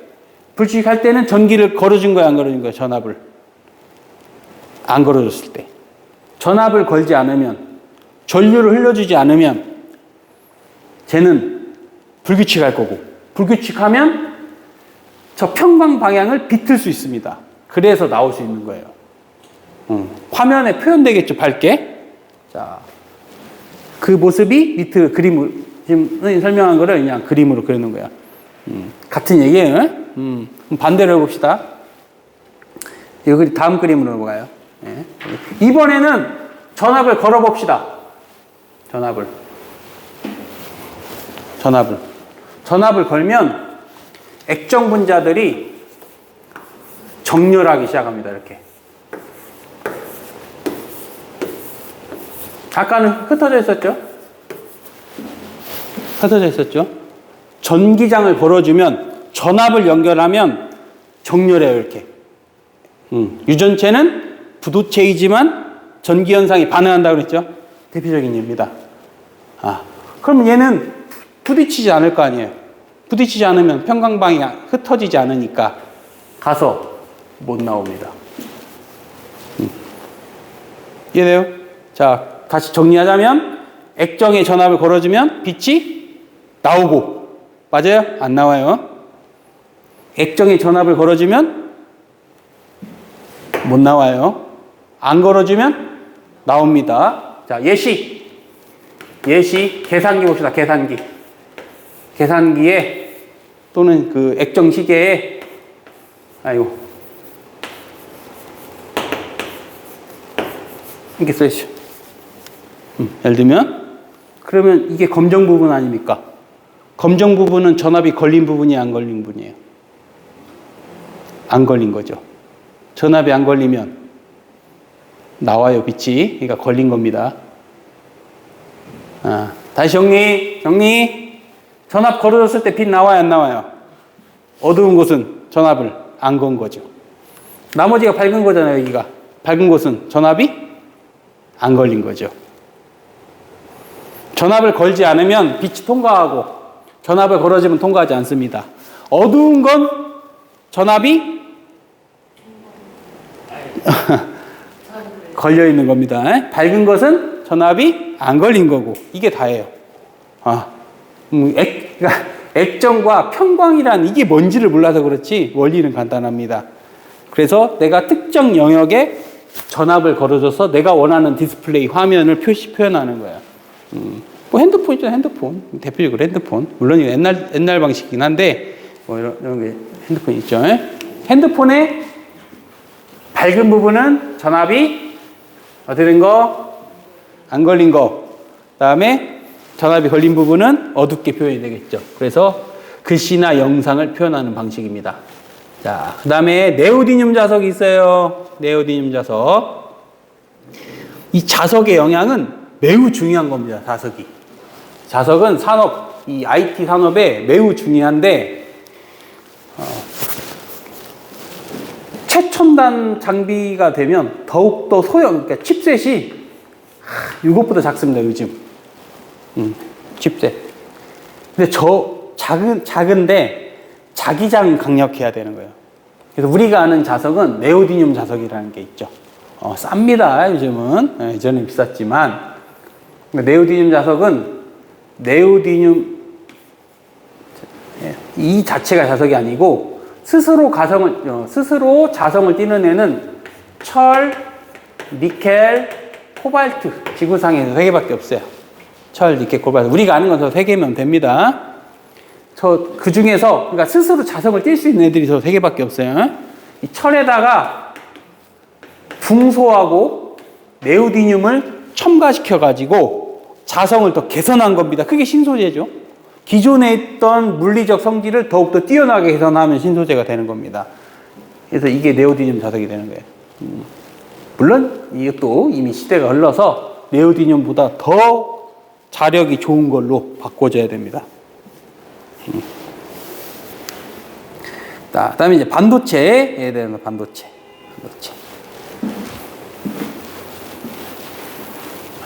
[SPEAKER 1] 불규칙할 때는 전기를 걸어준 거야, 안 걸어준 거야, 전압을. 안 걸어줬을 때. 전압을 걸지 않으면, 전류를 흘려주지 않으면, 쟤는 불규칙할 거고, 불규칙하면 저 평광 방향을 비틀 수 있습니다. 그래서 나올 수 있는 거예요. 화면에 표현되겠죠, 밝게. 자, 그 모습이 밑에 그림으로, 지금 설명한 거를 그냥 그림으로 그리는 거야. 같은 얘기예요. 반대로 해봅시다. 여기 다음 그림으로 넘어가요. 네. 이번에는 전압을 걸어봅시다. 전압을 걸면 액정 분자들이 정렬하기 시작합니다. 이렇게. 아까는 흩어져 있었죠? 전기장을 걸어주면, 전압을 연결하면 정렬해요, 이렇게. 유전체는 부도체이지만 전기현상이 반응한다고 그랬죠? 대표적인 예입니다. 그럼 얘는 부딪히지 않을 거 아니에요? 부딪히지 않으면 평광방이 흩어지지 않으니까 가서 못 나옵니다. 이해돼요? 자, 다시 정리하자면 액정에 전압을 걸어주면 빛이 나오고, 맞아요? 안 나와요. 액정에 전압을 걸어주면 못 나와요. 안 걸어주면 나옵니다. 자, 예시 계산기 봅시다. 계산기에 또는 그 액정 시계에 이렇게 써있죠. 예를 들면, 그러면 이게 검정 부분 아닙니까? 검정 부분은 전압이 걸린 부분이 안 걸린 부분이에요. 안 걸린 거죠. 전압이 안 걸리면 나와요, 빛이. 그러니까 걸린 겁니다. 다시 정리. 전압 걸어줬을 때 빛 나와요, 안 나와요? 어두운 곳은 전압을 안 건 거죠. 나머지가 밝은 거잖아요, 여기가. 밝은 곳은 전압이 안 걸린 거죠. 전압을 걸지 않으면 빛이 통과하고, 전압을 걸어주면 통과하지 않습니다. 어두운 건 전압이 걸려 있는 겁니다. 밝은 것은 전압이 안 걸린 거고, 이게 다예요. 그러니까 액정과 평광이란 이게 뭔지를 몰라서 그렇지 원리는 간단합니다. 그래서 내가 특정 영역에 전압을 걸어줘서 내가 원하는 디스플레이 화면을 표현하는 거야. 뭐 핸드폰이죠, 핸드폰. 대표적으로 핸드폰. 물론 이거 옛날 방식이긴 한데, 뭐 이런 게 핸드폰 있죠. 핸드폰의 밝은 부분은 전압이 어떻게 된 거? 안 걸린 거. 그 다음에 전압이 걸린 부분은 어둡게 표현이 되겠죠. 그래서 글씨나 영상을 표현하는 방식입니다. 자, 그 다음에 네오디듐 자석이 있어요. 네오디듐 자석. 이 자석의 영향은 매우 중요한 겁니다. 자석은 산업, 이 IT 산업에 매우 중요한데, 최첨단 장비가 되면 더욱더 그러니까 칩셋이 이것보다 작습니다, 요즘. 칩셋. 근데 작은데 자기장 강력해야 되는 거예요. 그래서 우리가 아는 자석은 네오디듐 자석이라는 게 있죠. 쌉니다, 요즘은. 예전엔 비쌌지만. 네오디듐 자석은 이 자체가 자석이 아니고 스스로 자성을 띠는 애는 철, 니켈, 코발트. 지구상에서 3개밖에 없어요. 철, 니켈, 코발트. 우리가 아는 건 저 3개면 됩니다. 그 중에서, 그러니까 스스로 자성을 띨 수 있는 애들이 저 3개밖에 없어요. 이 철에다가 붕소하고 네오디듐을 첨가시켜가지고 자성을 더 개선한 겁니다. 그게 신소재죠. 기존에 있던 물리적 성질을 더욱더 뛰어나게 개선하면 신소재가 되는 겁니다. 그래서 이게 네오디듐 자석이 되는 거예요. 물론 이것도 이미 시대가 흘러서 네오디듐보다 더 자력이 좋은 걸로 바꿔줘야 됩니다. 자, 그다음에 이제 반도체에 대한 반도체.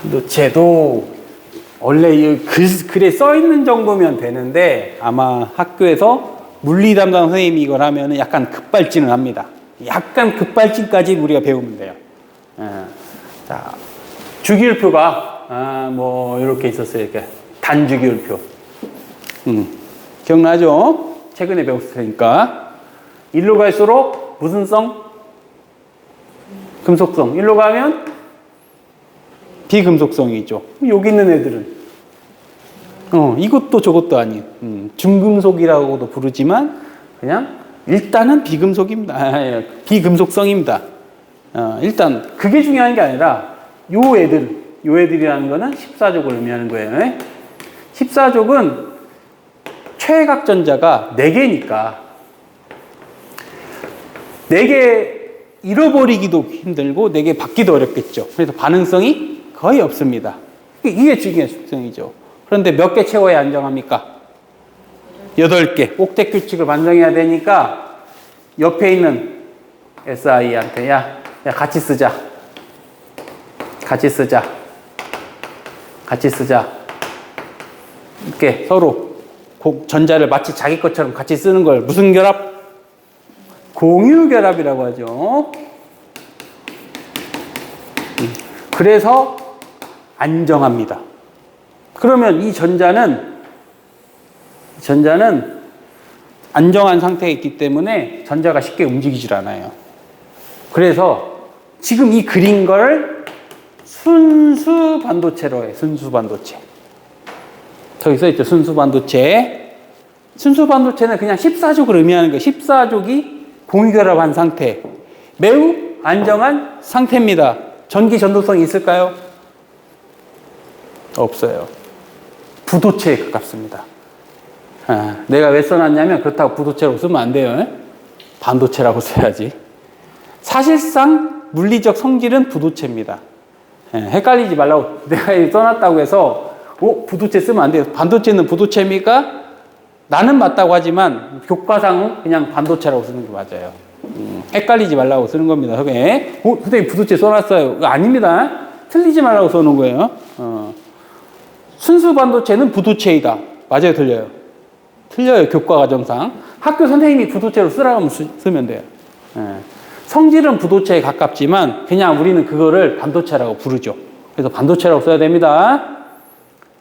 [SPEAKER 1] 반도체도 원래 이 글에 써 있는 정도면 되는데 아마 학교에서 물리 담당 선생님이 이걸 하면은 약간 급발진을 합니다. 약간 급발진까지 우리가 배우면 돼요. 자, 주기율표가 뭐 이렇게 있었어요. 이렇게 단주기율표. 기억나죠? 최근에 배웠을 테니까. 일로 갈수록 무슨 성? 금속성. 일로 가면 비금속성이 있죠. 여기 있는 애들은 이것도 저것도 아니에요. 중금속이라고도 부르지만 그냥 일단은 비금속입니다. 비금속성입니다. 일단 그게 중요한 게 아니라 요 애들이라는 거는 14족을 의미하는 거예요. 14족은 최각전자가 4개니까 4개 잃어버리기도 힘들고 4개 받기도 어렵겠죠. 그래서 반응성이 거의 없습니다. 이게 중요한 특성이죠. 그런데 몇 개 채워야 안정합니까? 8개. 옥텟 규칙을 반정해야 되니까 옆에 있는 SI한테 야 같이 쓰자. 이렇게 서로 전자를 마치 자기 것처럼 같이 쓰는 걸 무슨 결합? 공유 결합이라고 하죠. 그래서 안정합니다. 그러면 이 전자는 안정한 상태에 있기 때문에 전자가 쉽게 움직이질 않아요. 그래서 지금 이 그린 걸 순수 반도체로 해요. 순수 반도체. 저기 써있죠. 순수 반도체. 순수 반도체는 그냥 14족을 의미하는 거예요. 14족이 공유결합한 상태. 매우 안정한 상태입니다. 전기 전도성이 있을까요? 없어요. 부도체에 가깝습니다. 내가 왜 써놨냐면 그렇다고 부도체라고 쓰면 안 돼요. 반도체라고 써야지. 사실상 물리적 성질은 부도체입니다. 헷갈리지 말라고 내가 써놨다고 해서 부도체 쓰면 안 돼요. 반도체는 부도체입니까? 나는 맞다고 하지만 교과상은 그냥 반도체라고 쓰는 게 맞아요. 헷갈리지 말라고 쓰는 겁니다. 선생님 부도체 써놨어요. 아닙니다. 틀리지 말라고 써놓은 거예요. 순수 반도체는 부도체이다. 맞아요, 틀려요? 틀려요, 교과 과정상. 학교 선생님이 부도체로 쓰라고 하면 쓰면 돼요. 성질은 부도체에 가깝지만 그냥 우리는 그거를 반도체라고 부르죠. 그래서 반도체라고 써야 됩니다.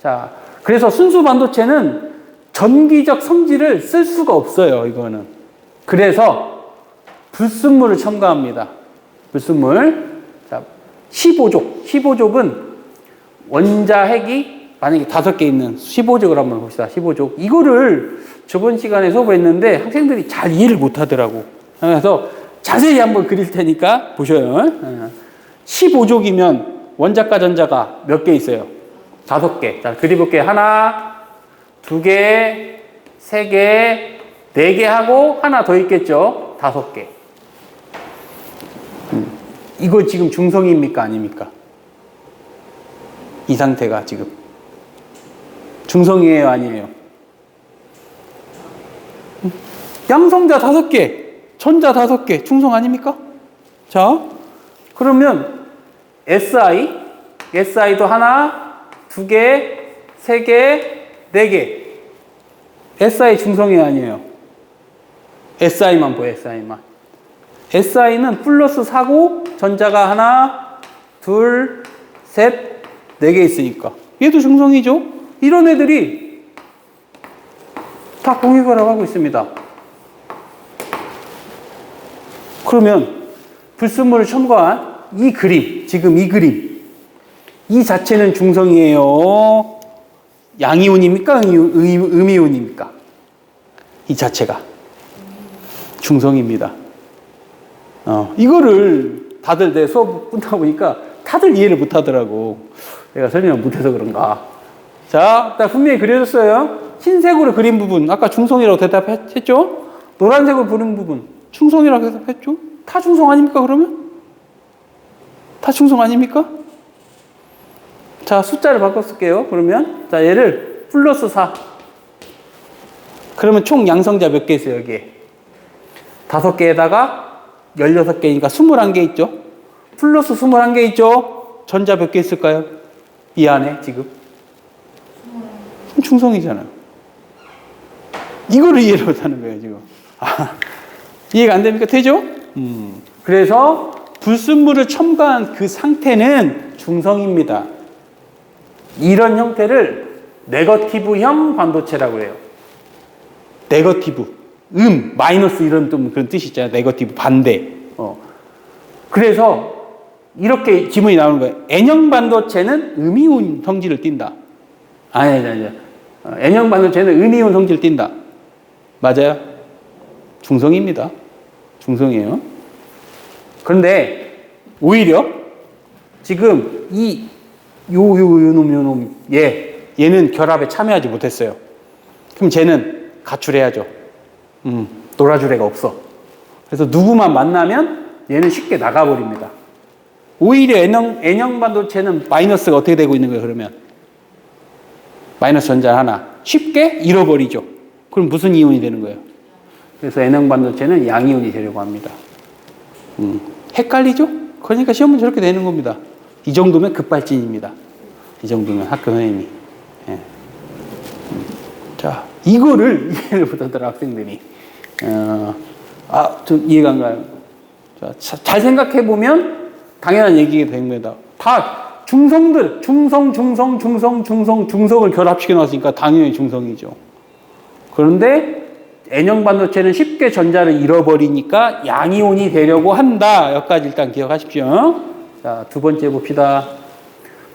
[SPEAKER 1] 자, 그래서 순수 반도체는 전기적 성질을 쓸 수가 없어요, 이거는. 그래서 불순물을 첨가합니다. 불순물. 자, 15족은 원자핵이 만약에 5개 있는 15족을 한번 봅시다. 15족. 이거를 저번 시간에 수업했는데 학생들이 잘 이해를 못 하더라고. 그래서 자세히 한번 그릴 테니까 보셔요. 15족이면 원자과 전자가 몇 개 있어요? 5개. 자, 그려볼게요. 하나, 2개, 3개, 4개 하고 하나 더 있겠죠? 5개. 이거 지금 중성입니까? 아닙니까? 이 상태가 지금. 중성이에요? 아니에요? 양성자 5개, 전자 5개, 중성 아닙니까? 자, 그러면 SI도 하나, 2개, 3개, 4개. SI 중성이 아니에요. SI만 보여, SI만. SI는 플러스 4고, 전자가 하나, 둘, 셋, 4개 있으니까. 얘도 중성이죠? 이런 애들이 다 공유결합하고 있습니다. 그러면 불순물을 첨가한 이 그림, 지금 이 그림, 이 자체는 중성이에요? 양이온입니까? 음이온입니까? 이 자체가 중성입니다. 이거를 다들 내 수업 끝나고 보니까 다들 이해를 못 하더라고. 내가 설명을 못해서 그런가. 자, 딱 분명히 그려졌어요. 흰색으로 그린 부분 아까 중성이라고 대답했죠? 노란색으로 그린 부분 충성이라고 대답했죠? 다 중성 아닙니까 그러면? 다 중성 아닙니까? 자, 숫자를 바꿔 쓸게요. 그러면 자, 얘를 플러스 4. 그러면 총 양성자 몇 개 있어요, 여기에? 5개에다가 16개니까 21개 있죠? 플러스 21개 있죠? 전자 몇 개 있을까요? 이 안에 지금? 중성이잖아요. 이거를 이해를 못하는 거예요, 지금. 아, 이해가 안 됩니까? 되죠? 그래서 불순물을 첨가한 그 상태는 중성입니다. 이런 형태를 네거티브형 반도체라고 해요. 네거티브. 마이너스 이런 좀 그런 뜻이 있잖아요. 네거티브, 반대. 그래서 이렇게 지문이 나오는 거예요. N형 반도체는 음이온 성질을 띈다. 아니. N형 반도체는 음이온 성질을 띈다. 맞아요? 중성입니다. 중성이에요. 그런데 오히려 지금 요놈 얘는 결합에 참여하지 못했어요. 그럼 쟤는 가출해야죠. 놀아줄 애가 없어. 그래서 누구만 만나면 얘는 쉽게 나가버립니다. 오히려 N형 반도체는 마이너스가 어떻게 되고 있는 거예요, 그러면? 마이너스 전자 하나. 쉽게 잃어버리죠. 그럼 무슨 이온이 되는 거예요? 그래서 N형 반도체는 양이온이 되려고 합니다. 헷갈리죠? 그러니까 시험은 저렇게 되는 겁니다. 이 정도면 급발진입니다. 이 정도면 학교 선생님이. 예. 자, 이거를 이해를 못하더라, 학생들이. 좀 이해가 안 가요. 자, 잘 생각해보면 당연한 얘기가 된 겁니다. 다 중성들, 중성을 결합시켜 놨으니까 당연히 중성이죠. 그런데 N형 반도체는 쉽게 전자를 잃어버리니까 양이온이 되려고 한다. 여기까지 일단 기억하십시오. 자, 두 번째 봅시다.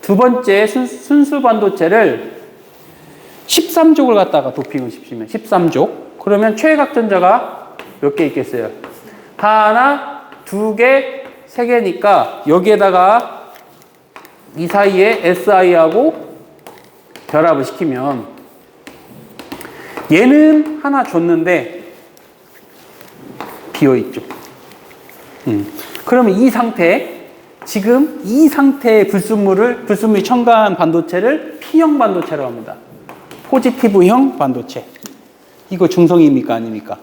[SPEAKER 1] 두 번째 순수 반도체를 13족을 갖다가 도핑을 시키면 13족. 그러면 최각 전자가 몇 개 있겠어요? 하나, 두 개, 세 개니까 여기에다가 이 사이에 Si하고 결합을 시키면 얘는 하나 줬는데 비어있죠. 그러면 이 상태, 지금 이 상태의 불순물이 첨가한 반도체를 P형 반도체라고 합니다. 포지티브형 반도체. 이거 중성입니까? 아닙니까?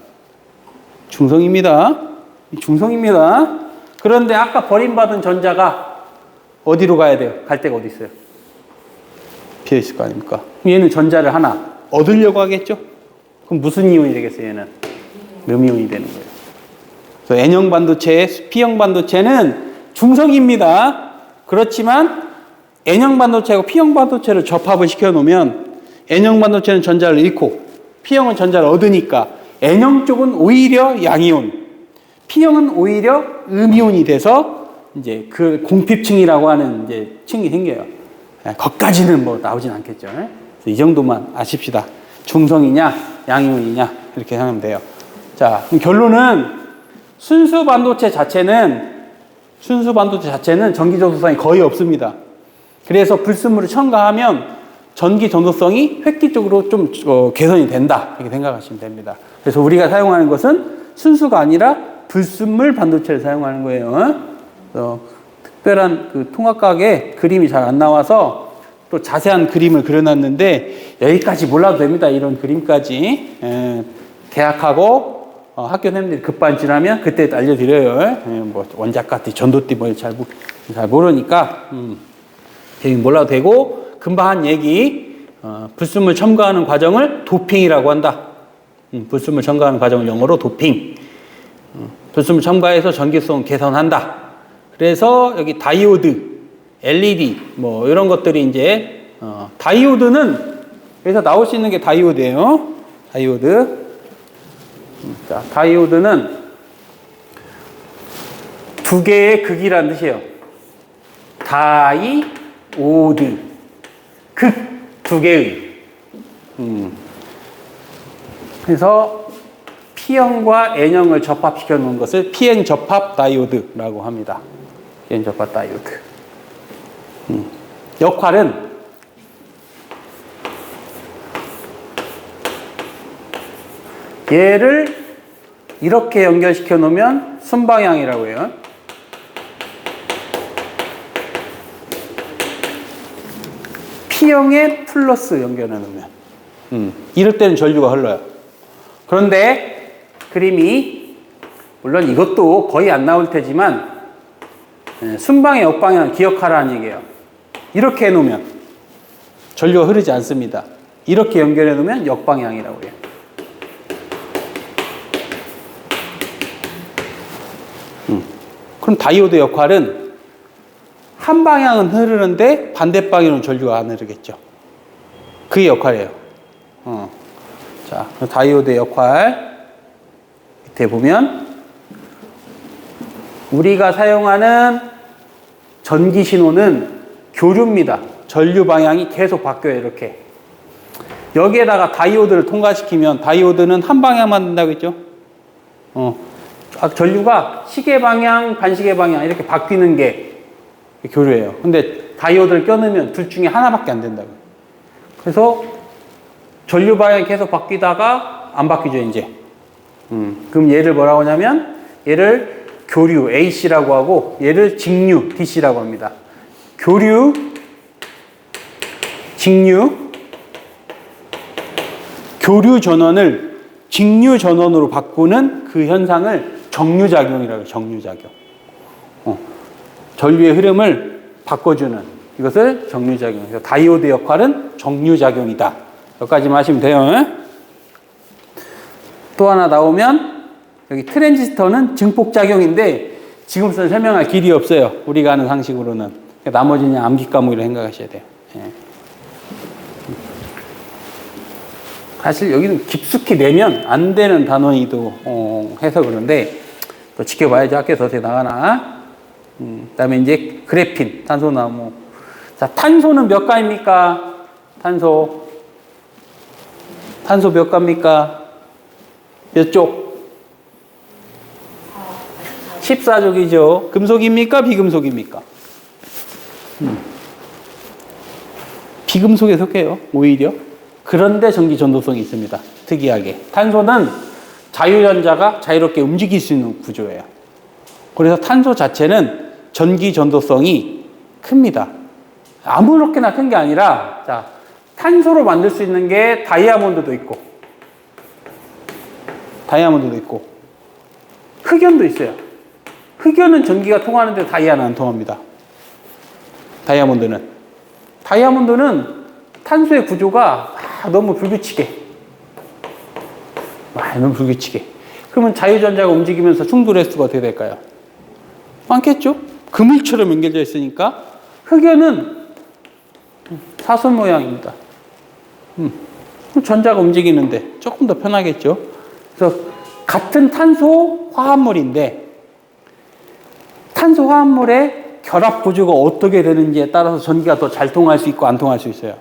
[SPEAKER 1] 중성입니다. 중성입니다. 그런데 아까 버림받은 전자가 어디로 가야 돼요? 갈 데가 어디 있어요? 비어있을 거 아닙니까? 얘는 전자를 하나 얻으려고 하겠죠? 그럼 무슨 이온이 되겠어요, 얘는? 음이온이 되는 거예요. 그래서 N형 반도체의 P형 반도체는 중성입니다. 그렇지만 N형 반도체하고 P형 반도체를 접합을 시켜 놓으면 N형 반도체는 전자를 잃고 P형은 전자를 얻으니까 N형 쪽은 오히려 양이온, P형은 오히려 음이온이 돼서 이제 그 공핍층이라고 하는 이제 층이 생겨요. 거기까지는 뭐 나오진 않겠죠. 그래서 이 정도만 아십시다. 중성이냐, 양이온이냐 이렇게 하면 돼요. 자, 그럼 결론은 순수 반도체 자체는 전기 전도성이 거의 없습니다. 그래서 불순물을 첨가하면 전기 전도성이 획기적으로 좀 개선이 된다 이렇게 생각하시면 됩니다. 그래서 우리가 사용하는 것은 순수가 아니라 불순물 반도체를 사용하는 거예요. 특별한 그 통합각에 그림이 잘 안 나와서 또 자세한 그림을 그려놨는데 여기까지 몰라도 됩니다. 이런 그림까지. 대학하고 학교 선생님들이 급반진하면 그때 알려드려요. 뭐 원자까지 전도띠 뭐 잘 모르니까 여기 몰라도 되고, 금방 한 얘기, 불순물 첨가하는 과정을 도핑이라고 한다. 불순물 첨가하는 과정을 영어로 도핑. 불순물 첨가해서 전기성 개선한다. 그래서 여기 다이오드, LED 뭐 이런 것들이 이제 다이오드는 여기서 나올 수 있는 게 다이오드예요. 다이오드. 자, 다이오드는 두 개의 극이라는 뜻이에요. 다이오드. 극 두 개의. 그래서 P형과 N형을 접합시켜 놓은 것을 PN 접합 다이오드라고 합니다. PN 접합 다이오드. 역할은 얘를 이렇게 연결시켜 놓으면 순방향이라고 해요. P형에 플러스 연결해 놓으면. 이럴 때는 전류가 흘러요. 그런데 그림이, 물론 이것도 거의 안 나올 테지만, 순방의 역방향 기억하라는 얘기예요. 이렇게 해 놓으면 전류가 흐르지 않습니다. 이렇게 연결해 놓으면 역방향이라고 해요. 그럼 다이오드 역할은 한 방향은 흐르는데 반대 방향은 전류가 안 흐르겠죠. 그게 역할이에요. 자, 다이오드 역할 밑에 보면 우리가 사용하는 전기 신호는 교류입니다. 전류 방향이 계속 바뀌어요. 이렇게 여기에다가 다이오드를 통과시키면 다이오드는 한 방향만 된다고 했죠. 전류가 시계 방향, 반시계 방향 이렇게 바뀌는 게 교류예요. 근데 다이오드를 껴넣으면 둘 중에 하나밖에 안 된다고요. 그래서 전류 방향이 계속 바뀌다가 안 바뀌죠, 이제. 그럼 얘를 뭐라고 하냐면 얘를 교류 AC라고 하고 얘를 직류 DC라고 합니다. 교류, 직류, 교류 전원을 직류 전원으로 바꾸는 그 현상을 정류작용이라고 해요. 정류작용. 전류의 흐름을 바꿔주는 이것을 정류작용. 그래서 다이오드 역할은 정류작용이다. 여기까지만 하시면 돼요. 또 하나 나오면 여기 트랜지스터는 증폭작용인데 지금부터는 설명할 길이 없어요. 우리가 아는 상식으로는. 나머지는 암기 과목이라고 생각하셔야 돼요. 사실 여기는 깊숙이 내면 안 되는 단원이도 해서 그런데 또 지켜봐야죠. 학교에서 어떻게 나가나. 그 다음에 이제 그래핀, 탄소나무. 자, 탄소는 몇 가입니까? 탄소 몇 가입니까? 몇 쪽? 14족이죠. 금속입니까? 비금속입니까? 비금속에 속해요. 오히려. 그런데 전기 전도성이 있습니다. 특이하게. 탄소는 자유전자가 자유롭게 움직일 수 있는 구조예요. 그래서 탄소 자체는 전기 전도성이 큽니다. 아무렇게나 큰 게 아니라, 자, 탄소로 만들 수 있는 게 다이아몬드도 있고, 흑연도 있어요. 흑연은 전기가 통하는데 다이아는 안 통합니다. 다이아몬드는 탄소의 구조가 너무 불규칙해. 너무 불규칙해. 그러면 자유전자가 움직이면서 충돌 횟수가 어떻게 될까요? 많겠죠? 그물처럼 연결되어 있으니까. 흑연은 사선 모양입니다. 전자가 움직이는데 조금 더 편하겠죠? 그래서 같은 탄소 화합물인데 탄소 화합물의 결합 구조가 어떻게 되는지에 따라서 전기가 더 잘 통할 수 있고 안 통할 수 있어요.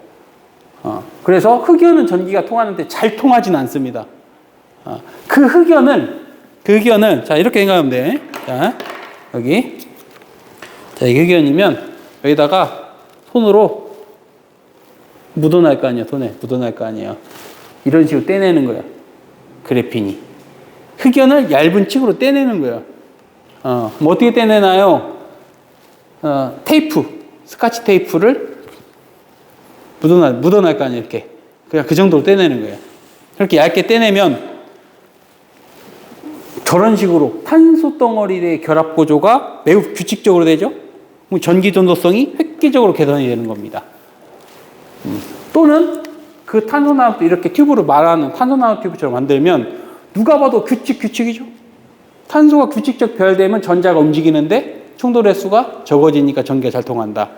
[SPEAKER 1] 그래서 흑연은 전기가 통하는데 잘 통하지는 않습니다. 그 흑연을 자, 이렇게 생각하면 돼. 자, 여기. 자, 이게 흑연이면 여기다가 손으로 묻어날 거 아니에요. 손에 묻어날 거 아니에요. 이런 식으로 떼내는 거예요. 그래핀이. 흑연을 얇은 칙으로 떼내는 거예요. 뭐 어떻게 떼내나요? 스카치 테이프를 묻어날 거 아니에요. 이렇게. 그냥 그 정도로 떼내는 거예요. 그렇게 얇게 떼내면 저런 식으로 탄소 덩어리의 결합 구조가 매우 규칙적으로 되죠. 전기 전도성이 획기적으로 개선이 되는 겁니다. 또는 그 탄소 나노 이렇게 튜브로 말하는 탄소 나노 튜브처럼 만들면 누가 봐도 규칙이죠. 탄소가 규칙적 배열되면 전자가 움직이는데 충돌 횟수가 적어지니까 전기가 잘 통한다.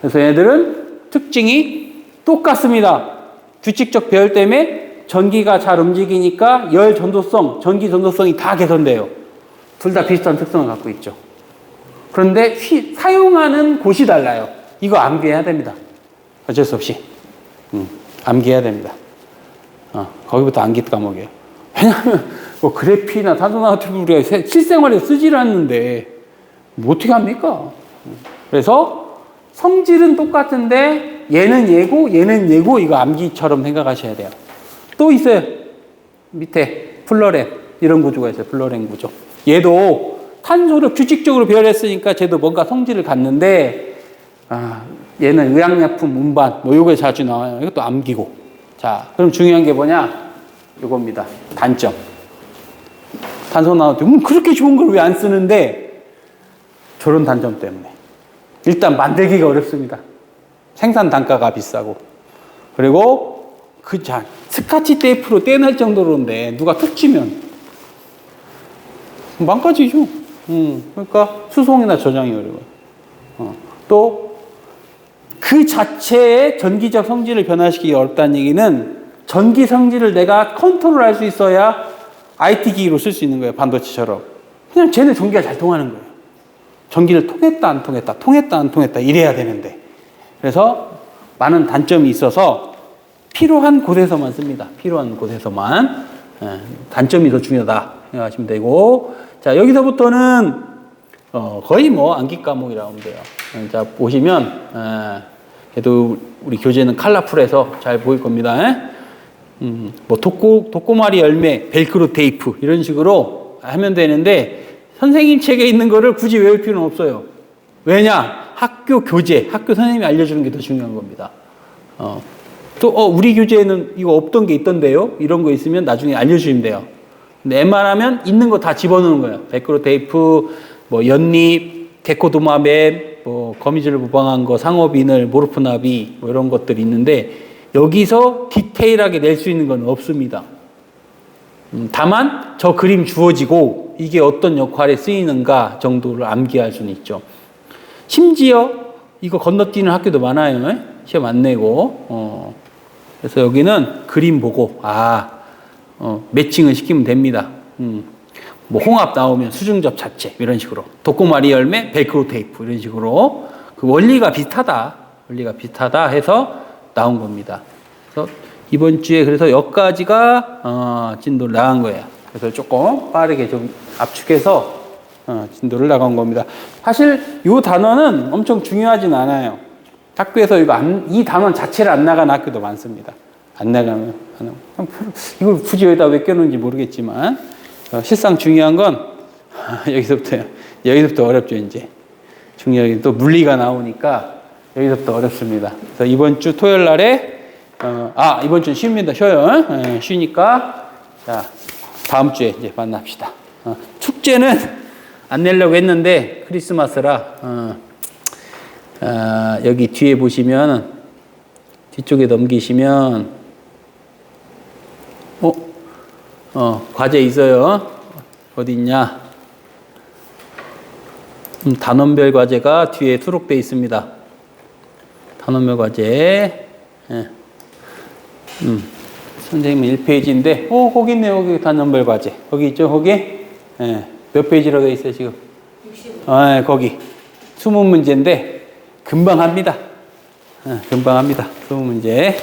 [SPEAKER 1] 그래서 얘들은 특징이 똑같습니다. 규칙적 배열 때문에 전기가 잘 움직이니까 열 전도성, 전기 전도성이 다 개선돼요. 둘 다 비슷한 특성을 갖고 있죠. 그런데 사용하는 곳이 달라요. 이거 암기해야 됩니다. 어쩔 수 없이. 암기해야 됩니다. 거기부터 암기 과목이에요. 왜냐하면 뭐 그래피나 탄소나노 우리가 실생활에 쓰질 않는데 뭐 어떻게 합니까? 그래서 성질은 똑같은데 얘는 얘고 얘는 얘고 이거 암기처럼 생각하셔야 돼요. 또 있어요. 밑에 플로렌 이런 구조가 있어요. 플로렌 구조. 얘도 탄소를 규칙적으로 배열했으니까 쟤도 뭔가 성질을 갖는데 얘는 의약약품 운반 뭐 요게 자주 나와요. 이것도 암기고. 자, 그럼 중요한 게 뭐냐? 요겁니다. 단점. 탄소 나올 때 그렇게 좋은 걸 왜 안 쓰는데 저런 단점 때문에. 일단 만들기가 어렵습니다. 생산 단가가 비싸고. 그리고 스카치 테이프로 떼낼 정도로인데 누가 툭 치면 망가지죠. 그러니까 수송이나 저장이 어려워요. 또 그 자체의 전기적 성질을 변화시키기 어렵다는 얘기는 전기 성질을 내가 컨트롤할 수 있어야 IT 기기로 쓸 수 있는 거예요. 반도체처럼. 그냥 쟤는 전기가 잘 통하는 거예요. 전기를 통했다 안 통했다 통했다 안 통했다 이래야 되는데. 그래서 많은 단점이 있어서 필요한 곳에서만 씁니다. 필요한 곳에서만. 단점이 더 중요하다 생각하시면 되고. 자, 여기서부터는 거의 뭐 암기 과목이라고 하면 돼요. 자, 보시면 그래도 우리 교재는 컬러풀해서 잘 보일 겁니다. 뭐 독고마리 열매, 벨크로 테이프 이런 식으로 하면 되는데 선생님 책에 있는 거를 굳이 외울 필요는 없어요. 왜냐? 학교 교재, 학교 선생님이 알려주는 게 더 중요한 겁니다. 또 우리 교재에는 이거 없던 게 있던데요? 이런 거 있으면 나중에 알려주시면 돼요. 근데 웬만하면 있는 거 다 집어넣는 거예요. 벨크로 테이프, 뭐 연립, 게코도마뱀, 뭐 거미줄을 무방한 거, 상어비늘, 모르프나비 뭐 이런 것들이 있는데 여기서 디테일하게 낼 수 있는 건 없습니다. 다만 저 그림 주어지고 이게 어떤 역할에 쓰이는가 정도를 암기할 수는 있죠. 심지어 이거 건너뛰는 학교도 많아요. 시험 안 내고. 그래서 여기는 그림 보고 매칭을 시키면 됩니다. 뭐 홍합 나오면 수중접 자체 이런 식으로 독고마리 열매 벨크로 테이프 이런 식으로 그 원리가 비슷하다 해서 나온 겁니다. 그래서 이번 주에 그래서 여기까지가 진도를 나간 거예요. 그래서 조금 빠르게 좀 압축해서 진도를 나간 겁니다. 사실 이 단원은 엄청 중요하진 않아요. 학교에서 이 단원 자체를 안 나가는 학교도 많습니다. 안 나가면 이걸 굳이 여기다 왜 껴놓은지 모르겠지만 실상 중요한 건 여기서부터요. 여기서부터 어렵죠 이제. 중요하게 또 물리가 나오니까 여기서부터 어렵습니다. 그래서 이번 주 토요일 날에 이번 주는 쉽니다. 쉬어요. 쉬니까 자 다음 주에 이제 만납시다. 축제는 안 내려고 했는데 크리스마스라 여기 뒤에 보시면 뒤쪽에 넘기시면 과제 있어요. 어디 있냐? 단원별 과제가 뒤에 수록되어 있습니다. 단원별 과제. 선생님은 1페이지인데, 거기 있네요. 거기 단원별 과제. 거기 있죠? 거기? 몇 페이지로 되어 있어요, 지금? 65. 거기. 20문제인데, 금방 합니다. 금방 합니다. 20문제.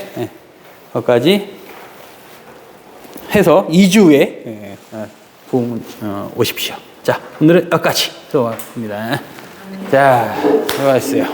[SPEAKER 1] 거기까지 해서 2주에 오십시오. 자, 오늘은 여기까지. 수고하셨습니다. 자, 수고하셨어요.